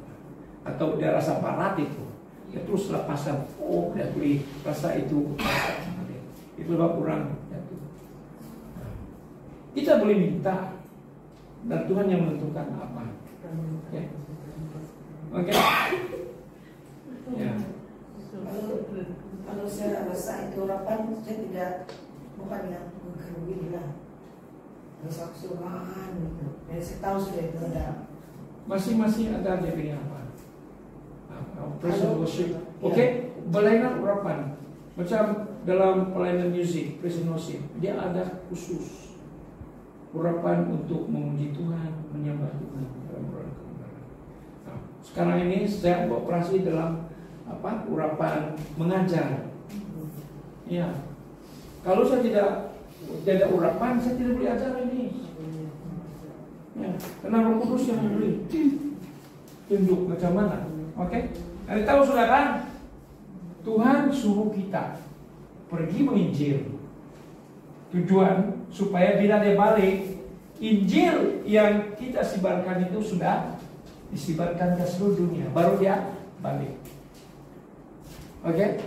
Atau dia rasa barat itu, dia terus lepasan. Dia beli rasa itu. Itu sebab orang. Kita boleh minta dan Tuhan yang menentukan apa. Ya. Oke. Ya. Kalau saya rasa itu urapan, saya tidak bukan yang mengkerugi lah. Rasa kesukaan gitu. Saya tahu sudah itu ada. Masing-masing ada dia punya apa. Praise and worship. Oke, pelayanan urapan. Macam dalam pelayanan musik, praise and worship, dia ada khusus urapan untuk memuji Tuhan, menyembah Tuhan dalam urapan kebenaran. Nah, sekarang ini saya beroperasi dalam urapan mengajar. Ya, kalau saya tidak ada urapan, saya tidak boleh ajar ini. Ya, karena Roh Kudus yang memberi tunjuk macam mana. Oke, Anda tahu sudah kan? Tuhan suruh kita pergi menginjil. Tujuan supaya bila dia balik, Injil yang kita sebarkan itu sudah disebarkan ke seluruh dunia. Baru dia balik. Oke?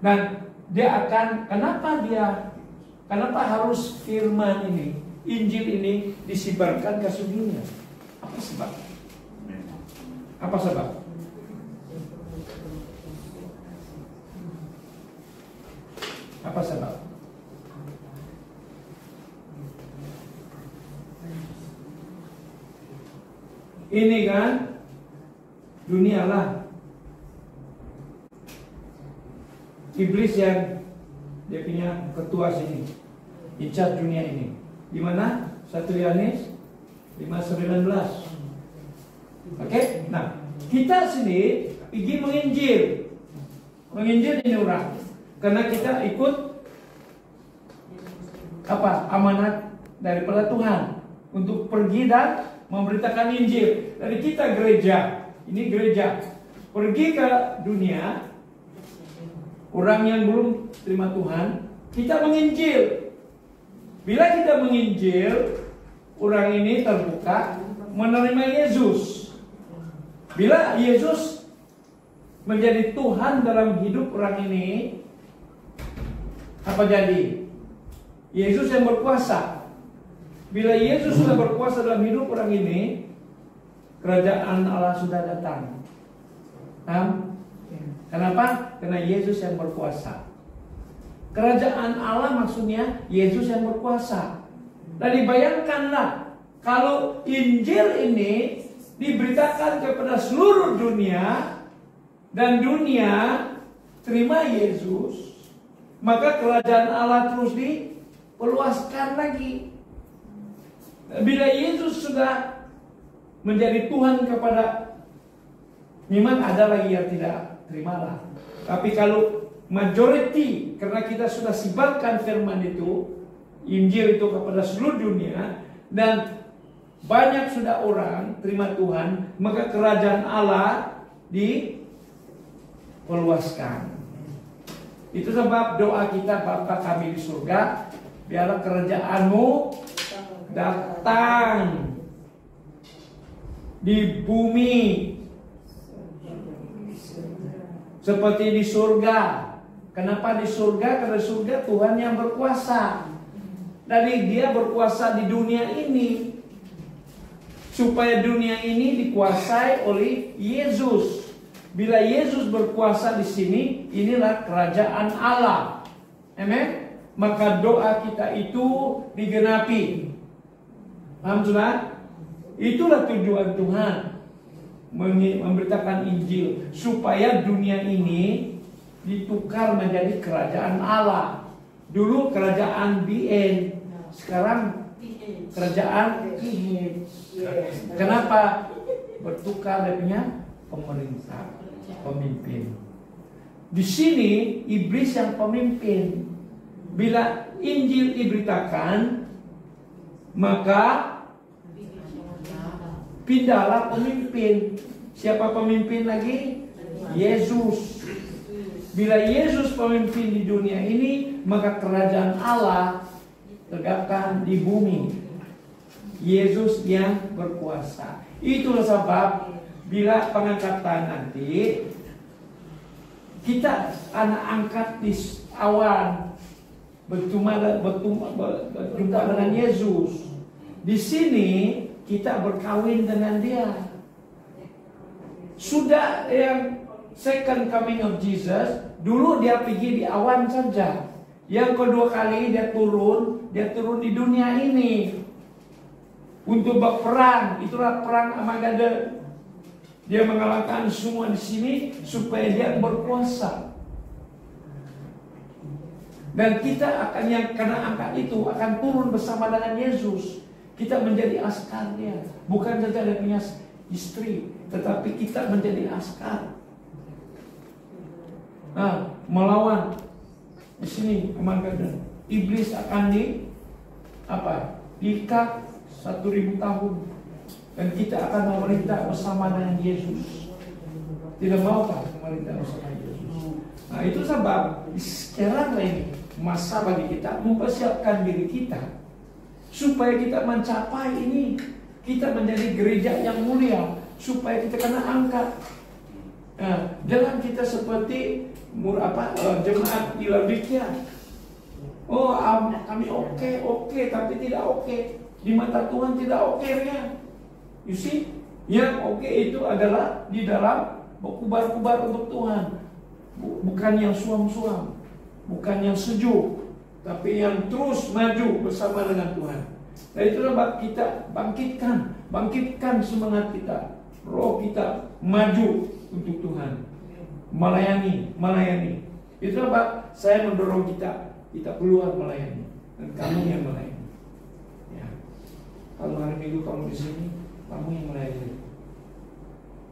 Dan dia akan, kenapa harus firman ini, Injil ini disebarkan ke seluruh dunia? Apa sebab? Apa sebab? Apa sebab? Ini kan dunia lah. Iblis yang dia punya ketua sini, in charge dunia ini. Di mana? 1 Yohanes 5:19. Oke? Nah, kita sini pergi menginjil. Menginjil ini orang. Karena kita ikut amanat daripada Tuhan untuk pergi dan memberitakan Injil. Dari kita gereja, ini gereja, pergi ke dunia, orang yang belum terima Tuhan, kita menginjil. Bila kita menginjil, orang ini terbuka menerima Yesus. Bila Yesus menjadi Tuhan dalam hidup orang ini, apa jadi? Yesus yang berkuasa. Bila Yesus sudah berkuasa dalam hidup orang ini, kerajaan Allah sudah datang. Kenapa? Karena Yesus yang berkuasa. Kerajaan Allah maksudnya Yesus yang berkuasa. Dan dibayangkanlah Kalau Injil ini diberitakan kepada seluruh dunia dan dunia terima Yesus, maka kerajaan Allah terus diperluaskan lagi. Bila Yesus sudah menjadi Tuhan kepada, memang ada lagi yang tidak terimalah. Tapi kalau majority, karena kita sudah sibarkan firman itu, Injil itu kepada seluruh dunia, dan banyak sudah orang terima Tuhan, maka kerajaan Allah diperluaskan. Itu sebab doa kita, Bapa kami di surga, biarlah kerajaan-Mu datang di bumi seperti di surga. Kenapa di surga? Karena surga Tuhan yang berkuasa. Dari Dia berkuasa di dunia ini, supaya dunia ini dikuasai oleh Yesus. Bila Yesus berkuasa di sini, inilah kerajaan Allah. Amin. Maka doa kita itu digenapi. Paham sudah? Itulah tujuan Tuhan memberitakan Injil, supaya dunia ini ditukar menjadi kerajaan Allah. Dulu kerajaan BN, sekarang kerajaan PH. Kenapa? Bertukar punya pemerintah, pemimpin. Di sini iblis yang pemimpin. Bila Injil diberitakan, maka pindahlah pemimpin. Siapa pemimpin lagi? Yesus. Bila Yesus pemimpin di dunia ini, maka kerajaan Allah tegakkan di bumi. Yesus yang berkuasa. Itulah sebab bila pengangkatan nanti, kita anak angkat di awan berjumpa dengan Yesus. Di sini kita berkawin dengan Dia. Sudah yang second coming of Jesus, dulu Dia pergi di awan saja. Yang kedua kali Dia turun di dunia ini untuk berperang. Itulah perang Armageddon. Dia mengalahkan semua di sini supaya Dia berkuasa. Dan kita akan yang kena angkat itu akan turun bersama dengan Yesus. Kita menjadi askar Dia. Bukan saja Dia punya istri, tetapi kita menjadi askar. Nah, melawan di sini Armageddon. Iblis akan diikat 1000 tahun, dan kita akan memerintah bersama dengan Yesus. Tidak maukah memerintah bersama Yesus? Nah, itu sebab sekarang ini masa bagi kita mempersiapkan diri kita supaya kita mencapai ini. Kita menjadi gereja yang mulia, supaya kita kena angkat. Nah, jangan kita seperti jemaat di Laodikia. Oh, kami oke, tapi tidak oke. Di mata Tuhan tidak oke-nya. You see? Yang oke itu adalah di dalam berkubar-kubar untuk Tuhan. Bukan yang suam-suam, bukan yang sejuk, tapi yang terus maju bersama dengan Tuhan. Nah, itulah kita bangkitkan semangat kita, roh kita maju untuk Tuhan, melayani. Itulah Pak, saya mendorong kita keluar melayani, dan kamu yang melayani. Ya. Kalau hari Minggu kamu di sini, kamu yang melayani.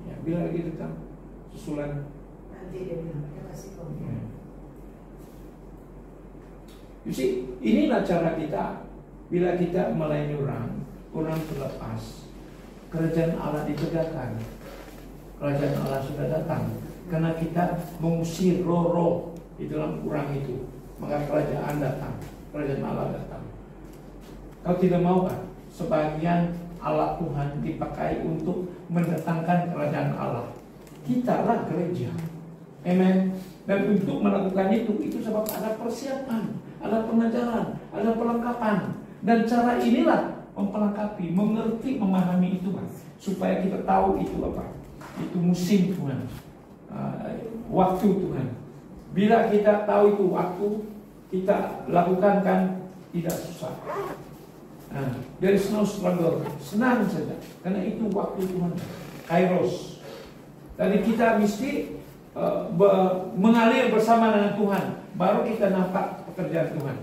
Ya, bila lagi datang susulan. Nanti dia bilang, terima kasih kok. You see, inilah cara kita. Bila kita melayani orang terlepas, kerajaan Allah ditegakkan. Kerajaan Allah sudah datang. Karena kita mengusir roh-roh di dalam orang itu, maka kerajaan datang, kerajaan Allah datang. Kau tidak mau kan? Sebagian Allah Tuhan dipakai untuk mendatangkan kerajaan Allah. Kita lah gereja. Amen. Dan untuk melakukan itu sebab ada persiapan, ada pengajaran, ada perlengkapan. Dan cara inilah mempelengkapi, mengerti, memahami itu, Pak. Supaya kita tahu itu apa. Itu musim Tuhan, waktu Tuhan. Bila kita tahu itu waktu, kita lakukan kan tidak susah. There is no struggle, senang saja, karena itu waktu Tuhan, Kairos. Jadi kita mesti mengalir bersama dengan Tuhan, baru kita nampak pekerjaan Tuhan.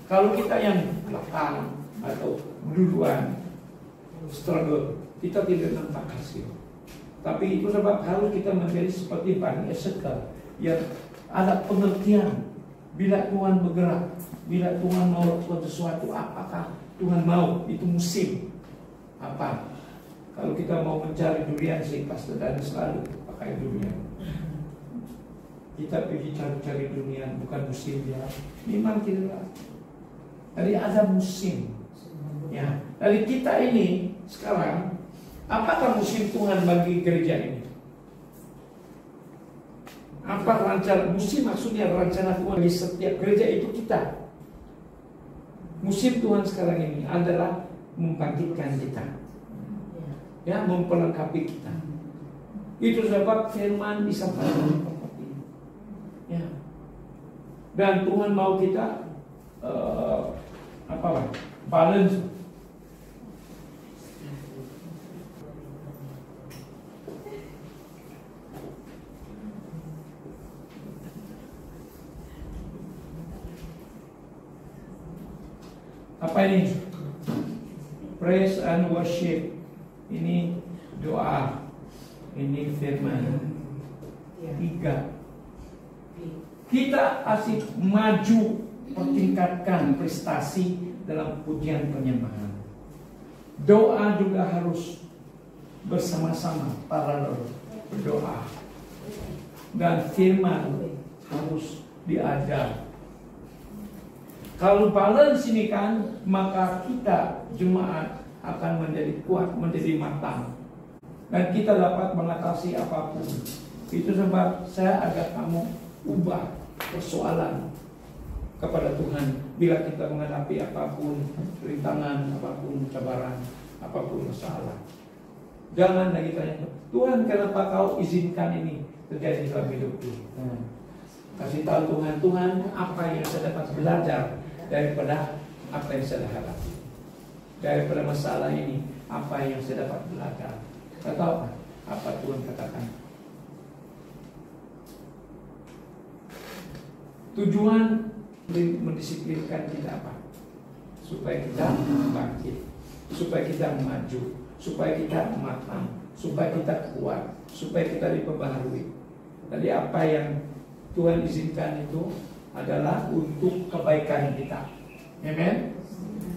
Kalau kita yang belakang atau duluan struggle, kita tidak nampak hasil. Tapi itu sebab harus kita menjadi seperti Bani Ezekiel yang ada pengertian bila Tuhan bergerak, bila Tuhan mau lakukan sesuatu, apakah Tuhan mau, itu musim apa. Kalau kita mau mencari durian sih Pastor Dan selalu pakai durian. Kita pergi cari-cari durian, bukan musim dia. Memang tidak. Jadi ada musim. Ya, dari kita ini sekarang, apakah musim Tuhan bagi gereja ini? Apa rencana musim, maksudnya rencana Tuhan bagi setiap gereja itu kita. Musim Tuhan sekarang ini adalah membangkitkan kita, ya, memperlengkapi kita. Itu sebab firman disampaikan di tempat ini. Ya. Dan Tuhan mau kita balance. Apa ini? Praise and worship. Ini doa. Ini firman. 3. Kita asik maju pertingkatkan prestasi dalam pujian penyembahan. Doa juga harus bersama-sama paralel berdoa. Dan firman harus diajar. Kalau balance ini kan, maka kita jemaat akan menjadi kuat, menjadi matang, dan kita dapat mengatasi apapun. Itu sebab saya ajak kamu ubah persoalan kepada Tuhan. Bila kita menghadapi apapun rintangan, apapun cabaran, apapun masalah, jangan lagi tanya, Tuhan kenapa kau izinkan ini terjadi dalam hidupku? Kasih tahu Tuhan, Tuhan apa yang saya dapat belajar daripada apa yang saya hadapi, daripada masalah ini, apa yang saya dapat belajar. Atau apa Tuhan katakan? Tujuan mendisiplinkan kita apa? Supaya kita bangkit, supaya kita maju, supaya kita matang, supaya kita kuat, supaya kita diperbaharui. Jadi apa yang Tuhan izinkan itu adalah untuk kebaikan kita. Amen.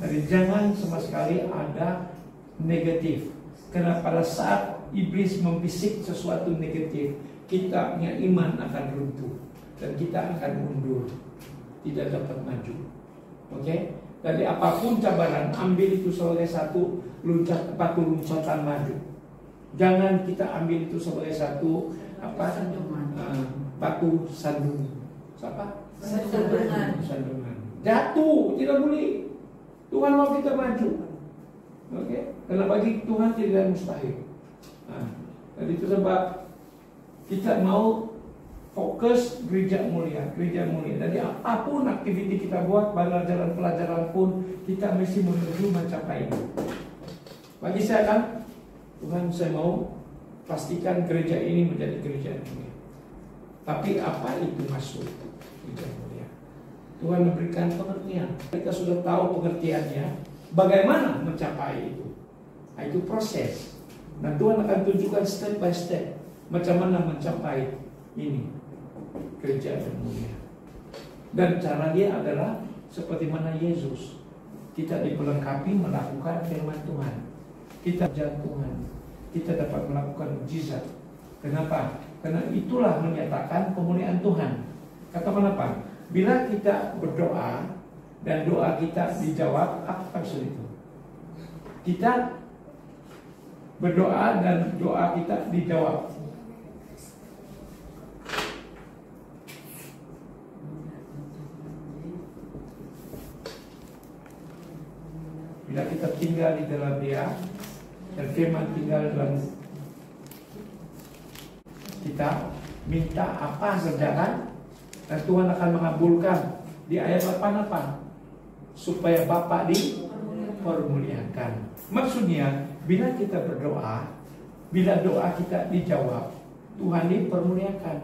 Jadi jangan sama sekali ada negatif. Karena pada saat iblis membisik sesuatu negatif, kita punya iman akan runtuh dan kita akan mundur, tidak dapat maju. Oke? Jadi apapun cabaran, ambil itu sebagai satu batu loncatan maju. Jangan kita ambil itu sebagai satu batu sandung. Siapa? Sandungan. Jatuh, tidak boleh. Tuhan mau kita maju. Oke? Karena bagi Tuhan tidak mustahil. Jadi itu sebab kita mau fokus gereja mulia. Jadi apapun aktiviti kita buat, pelajaran pun, kita mesti menuju mencapai itu. Bagi saya kan, Tuhan saya mau pastikan gereja ini menjadi gereja mulia. Tapi apa itu maksud gereja mulia? Tuhan memberikan pengertian. Kita sudah tahu pengertiannya, bagaimana mencapai itu. Nah, itu proses. Nah, Tuhan akan tunjukkan step by step macam mana mencapai ini gereja yang mulia. Dan cara dia adalah seperti mana Yesus. Kita diperlengkapi melakukan firman Tuhan. Kita jalan Tuhan. Kita dapat melakukan mukjizat. Kenapa? Karena itulah menyatakan kemuliaan Tuhan. Kata kenapa? Bila kita berdoa dan doa kita dijawab, apa maksud itu? Kita berdoa dan doa kita dijawab. Bila kita tinggal di dalam Dia dan firman tinggal dalam kita, minta apa kerjakan dan Tuhan akan mengabulkan. Di ayat 8 apa? Supaya Bapa dipermuliakan. Maksudnya, bila kita berdoa, bila doa kita dijawab, Tuhan dipermuliakan.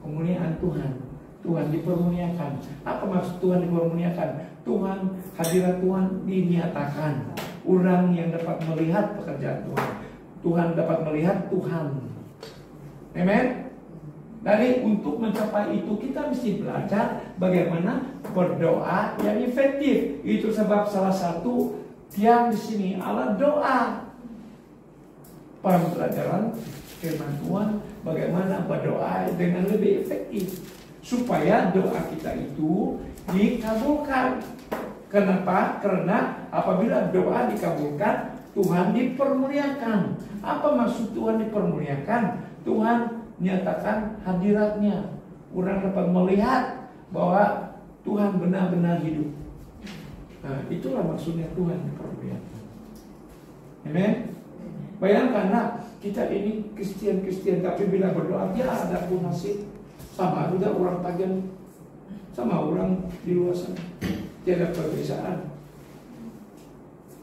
Kemuliaan Tuhan, Tuhan dipermuliakan. Apa maksud Tuhan dipermuliakan? Tuhan, hadirat Tuhan dinyatakan. Orang yang dapat melihat pekerjaan Tuhan, Tuhan dapat melihat Tuhan. Amen. Jadi untuk mencapai itu kita mesti belajar bagaimana berdoa yang efektif. Itu sebab salah satu tiang di sini adalah doa. Pembelajaran firman Tuhan bagaimana berdoa dengan lebih efektif supaya doa kita itu dikabulkan. Kenapa? Karena apabila doa dikabulkan, Tuhan dipermuliakan. Apa maksud Tuhan dipermuliakan? Tuhan nyatakan hadiratnya. Orang dapat melihat bahwa Tuhan benar-benar hidup. Nah, itulah maksudnya Tuhan dipermuliakan. Amen. Bayangkanlah kita ini Kristen tapi bila berdoa dia ada pun nasib sama juga orang pagan, sama orang di luar sana. Tiada perbedaan.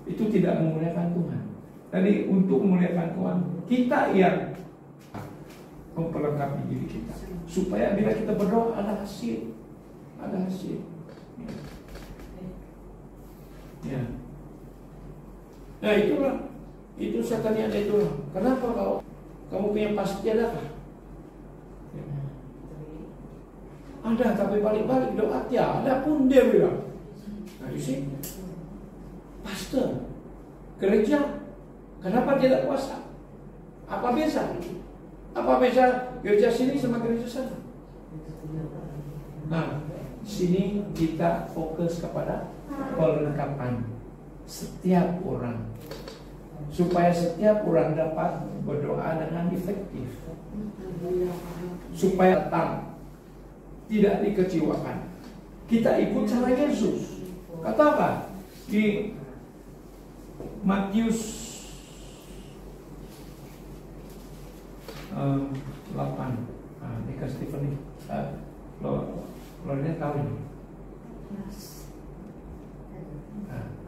Itu tidak memuliakan Tuhan. Jadi untuk memuliakan Tuhan, kita yang memperlengkapi diri kita supaya bila kita berdoa ada hasil. Ya. Nah itulah. Itu saya tanya itu. Kenapa kamu punya pasti ada apa? Ada tapi balik-balik doa tiada pun dia bilang. Nah you see, pastor gereja kenapa tidak puasa? Apa biasa? Apa beza gereja sini sama gereja sana? Nah, sini kita fokus kepada perlengkapan setiap orang supaya setiap orang dapat berdoa dengan efektif, supaya datang tidak dikecewakan. Kita ikut cara Yesus. Kata apa? Di Matius 8. Dikasih Stephanie. Lo ini tahu ini?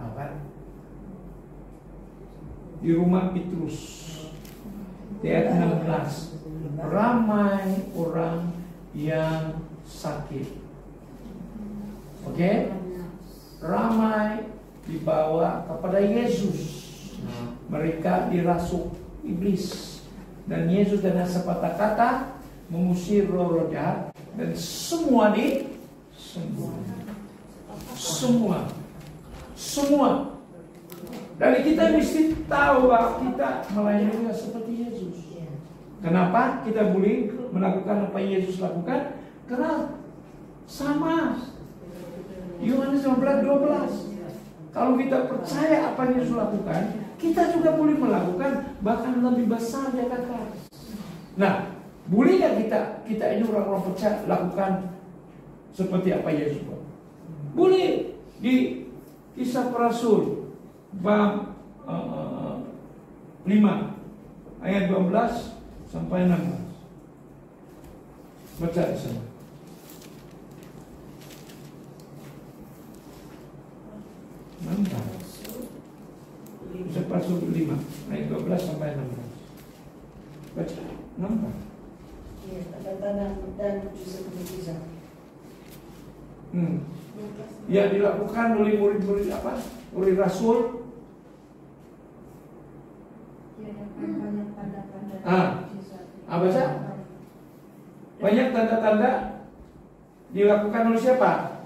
Apa? Di rumah Petrus, ayat 16, ramai orang yang sakit. Oke? Ramai dibawa kepada Yesus. Mereka dirasuk iblis. Dan Yesus dengan sepatah kata mengusir roh-roh jahat dan semua disembuhkan. Semua. Dan kita mesti tahu bahwa kita melayani seperti Yesus. Kenapa kita boleh melakukan apa yang Yesus lakukan? Karena sama. Yohanes 15:12. Kalau kita percaya apa yang Yesus lakukan, kita juga boleh melakukan bahkan lebih besar dia kata. Nah, bolehkah kita ini orang-orang percaya lakukan seperti apa Yesus buat? Boleh. Di Kisah Para Rasul bab 5 ayat 12 sampai 16. Baca di sana. Nampak. Kisah Para Rasul 5 ayat 12 sampai 16. Baca. Nampak. Iya, tanda-tanda dan mujizat-mujizat. Yang dilakukan oleh murid-murid apa? Oleh Rasul. Apa sih? Banyak tanda-tanda dilakukan oleh siapa?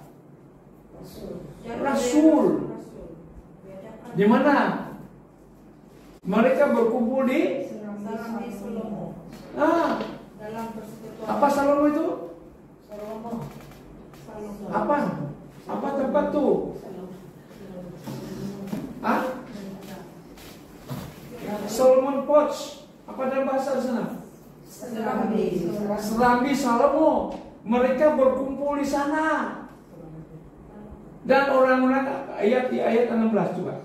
Rasul. Di mana? Mereka berkumpul di Salomo. Apa Salomo itu? Apa tempat tuh? Solomon Porch. Apa dalam bahasa sana? Serambi Salomo. Mereka berkumpul di sana. Dan orang-orang di ayat 16 juga.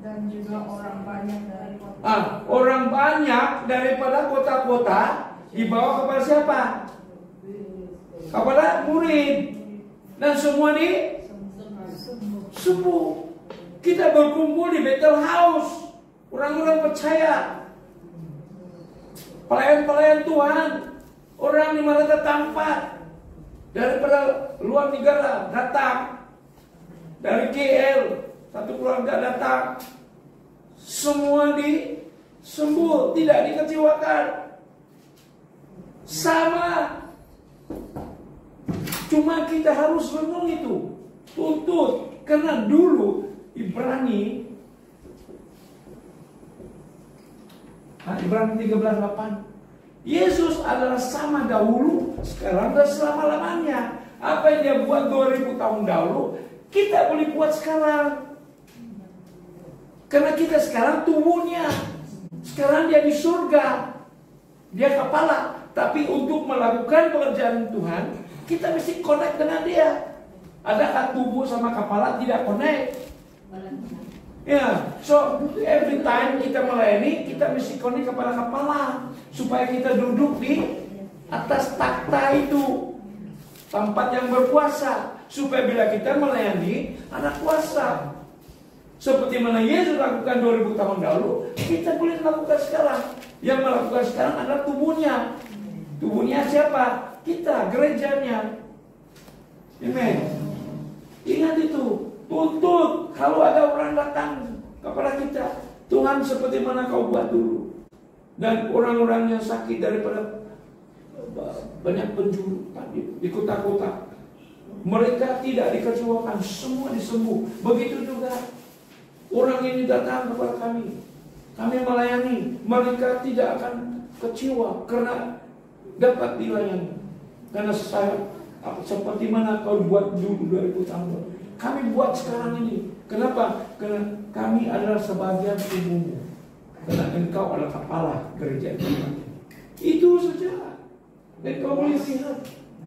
Dan juga orang banyak dari kota. Orang banyak daripada kota-kota dibawa kepada siapa? Kepada murid. Dan semua sembuh. Kita berkumpul di Bethel House. Orang-orang percaya. Pelayan-pelayan Tuhan. Orang di mana tertampat. Daripada luar negara datang. Dari KL. Satu keluarga datang. Semua disembuh. Tidak dikecewakan. Sama. Cuma kita harus renung itu. Tuntut. Karena dulu Ibrani 13:8. Yesus adalah sama dahulu, sekarang dan selama-lamanya. Apa yang dia buat 2000 tahun dahulu, kita boleh buat sekarang. Karena kita sekarang tubuhnya. Sekarang dia di surga. Dia kepala. Tapi untuk melakukan pekerjaan Tuhan, kita mesti connect dengan dia. Adakah tubuh sama kepala tidak connect? Ya, so every time kita melayani, kita mesti connect kepada kepala supaya kita duduk di atas takhta itu, tempat yang berkuasa, supaya bila kita melayani anak kuasa. Seperti mana Yesus lakukan 2000 tahun dahulu, kita boleh lakukan sekarang. Yang melakukan sekarang adalah tubuhnya. Tubuhnya siapa? Kita, gerejanya. Amen. Ingat itu. Tuntut. Kalau ada orang datang kepada kita, Tuhan seperti mana kau buat dulu. Dan orang-orang yang sakit daripada banyak penjuru di kota-kota, mereka tidak dikecewakan, semua disembuh. Begitu juga orang ini datang kepada kami melayani, mereka tidak akan kecewa karena dapat dilayani. Karena saya seperti mana kau buat dulu 2000 tahun lalu, kami buat sekarang ini. Kenapa? Karena kami adalah sebagian tubuhmu. Karena engkau adalah kepala gereja ini. Itu saja. Dan kau boleh lihat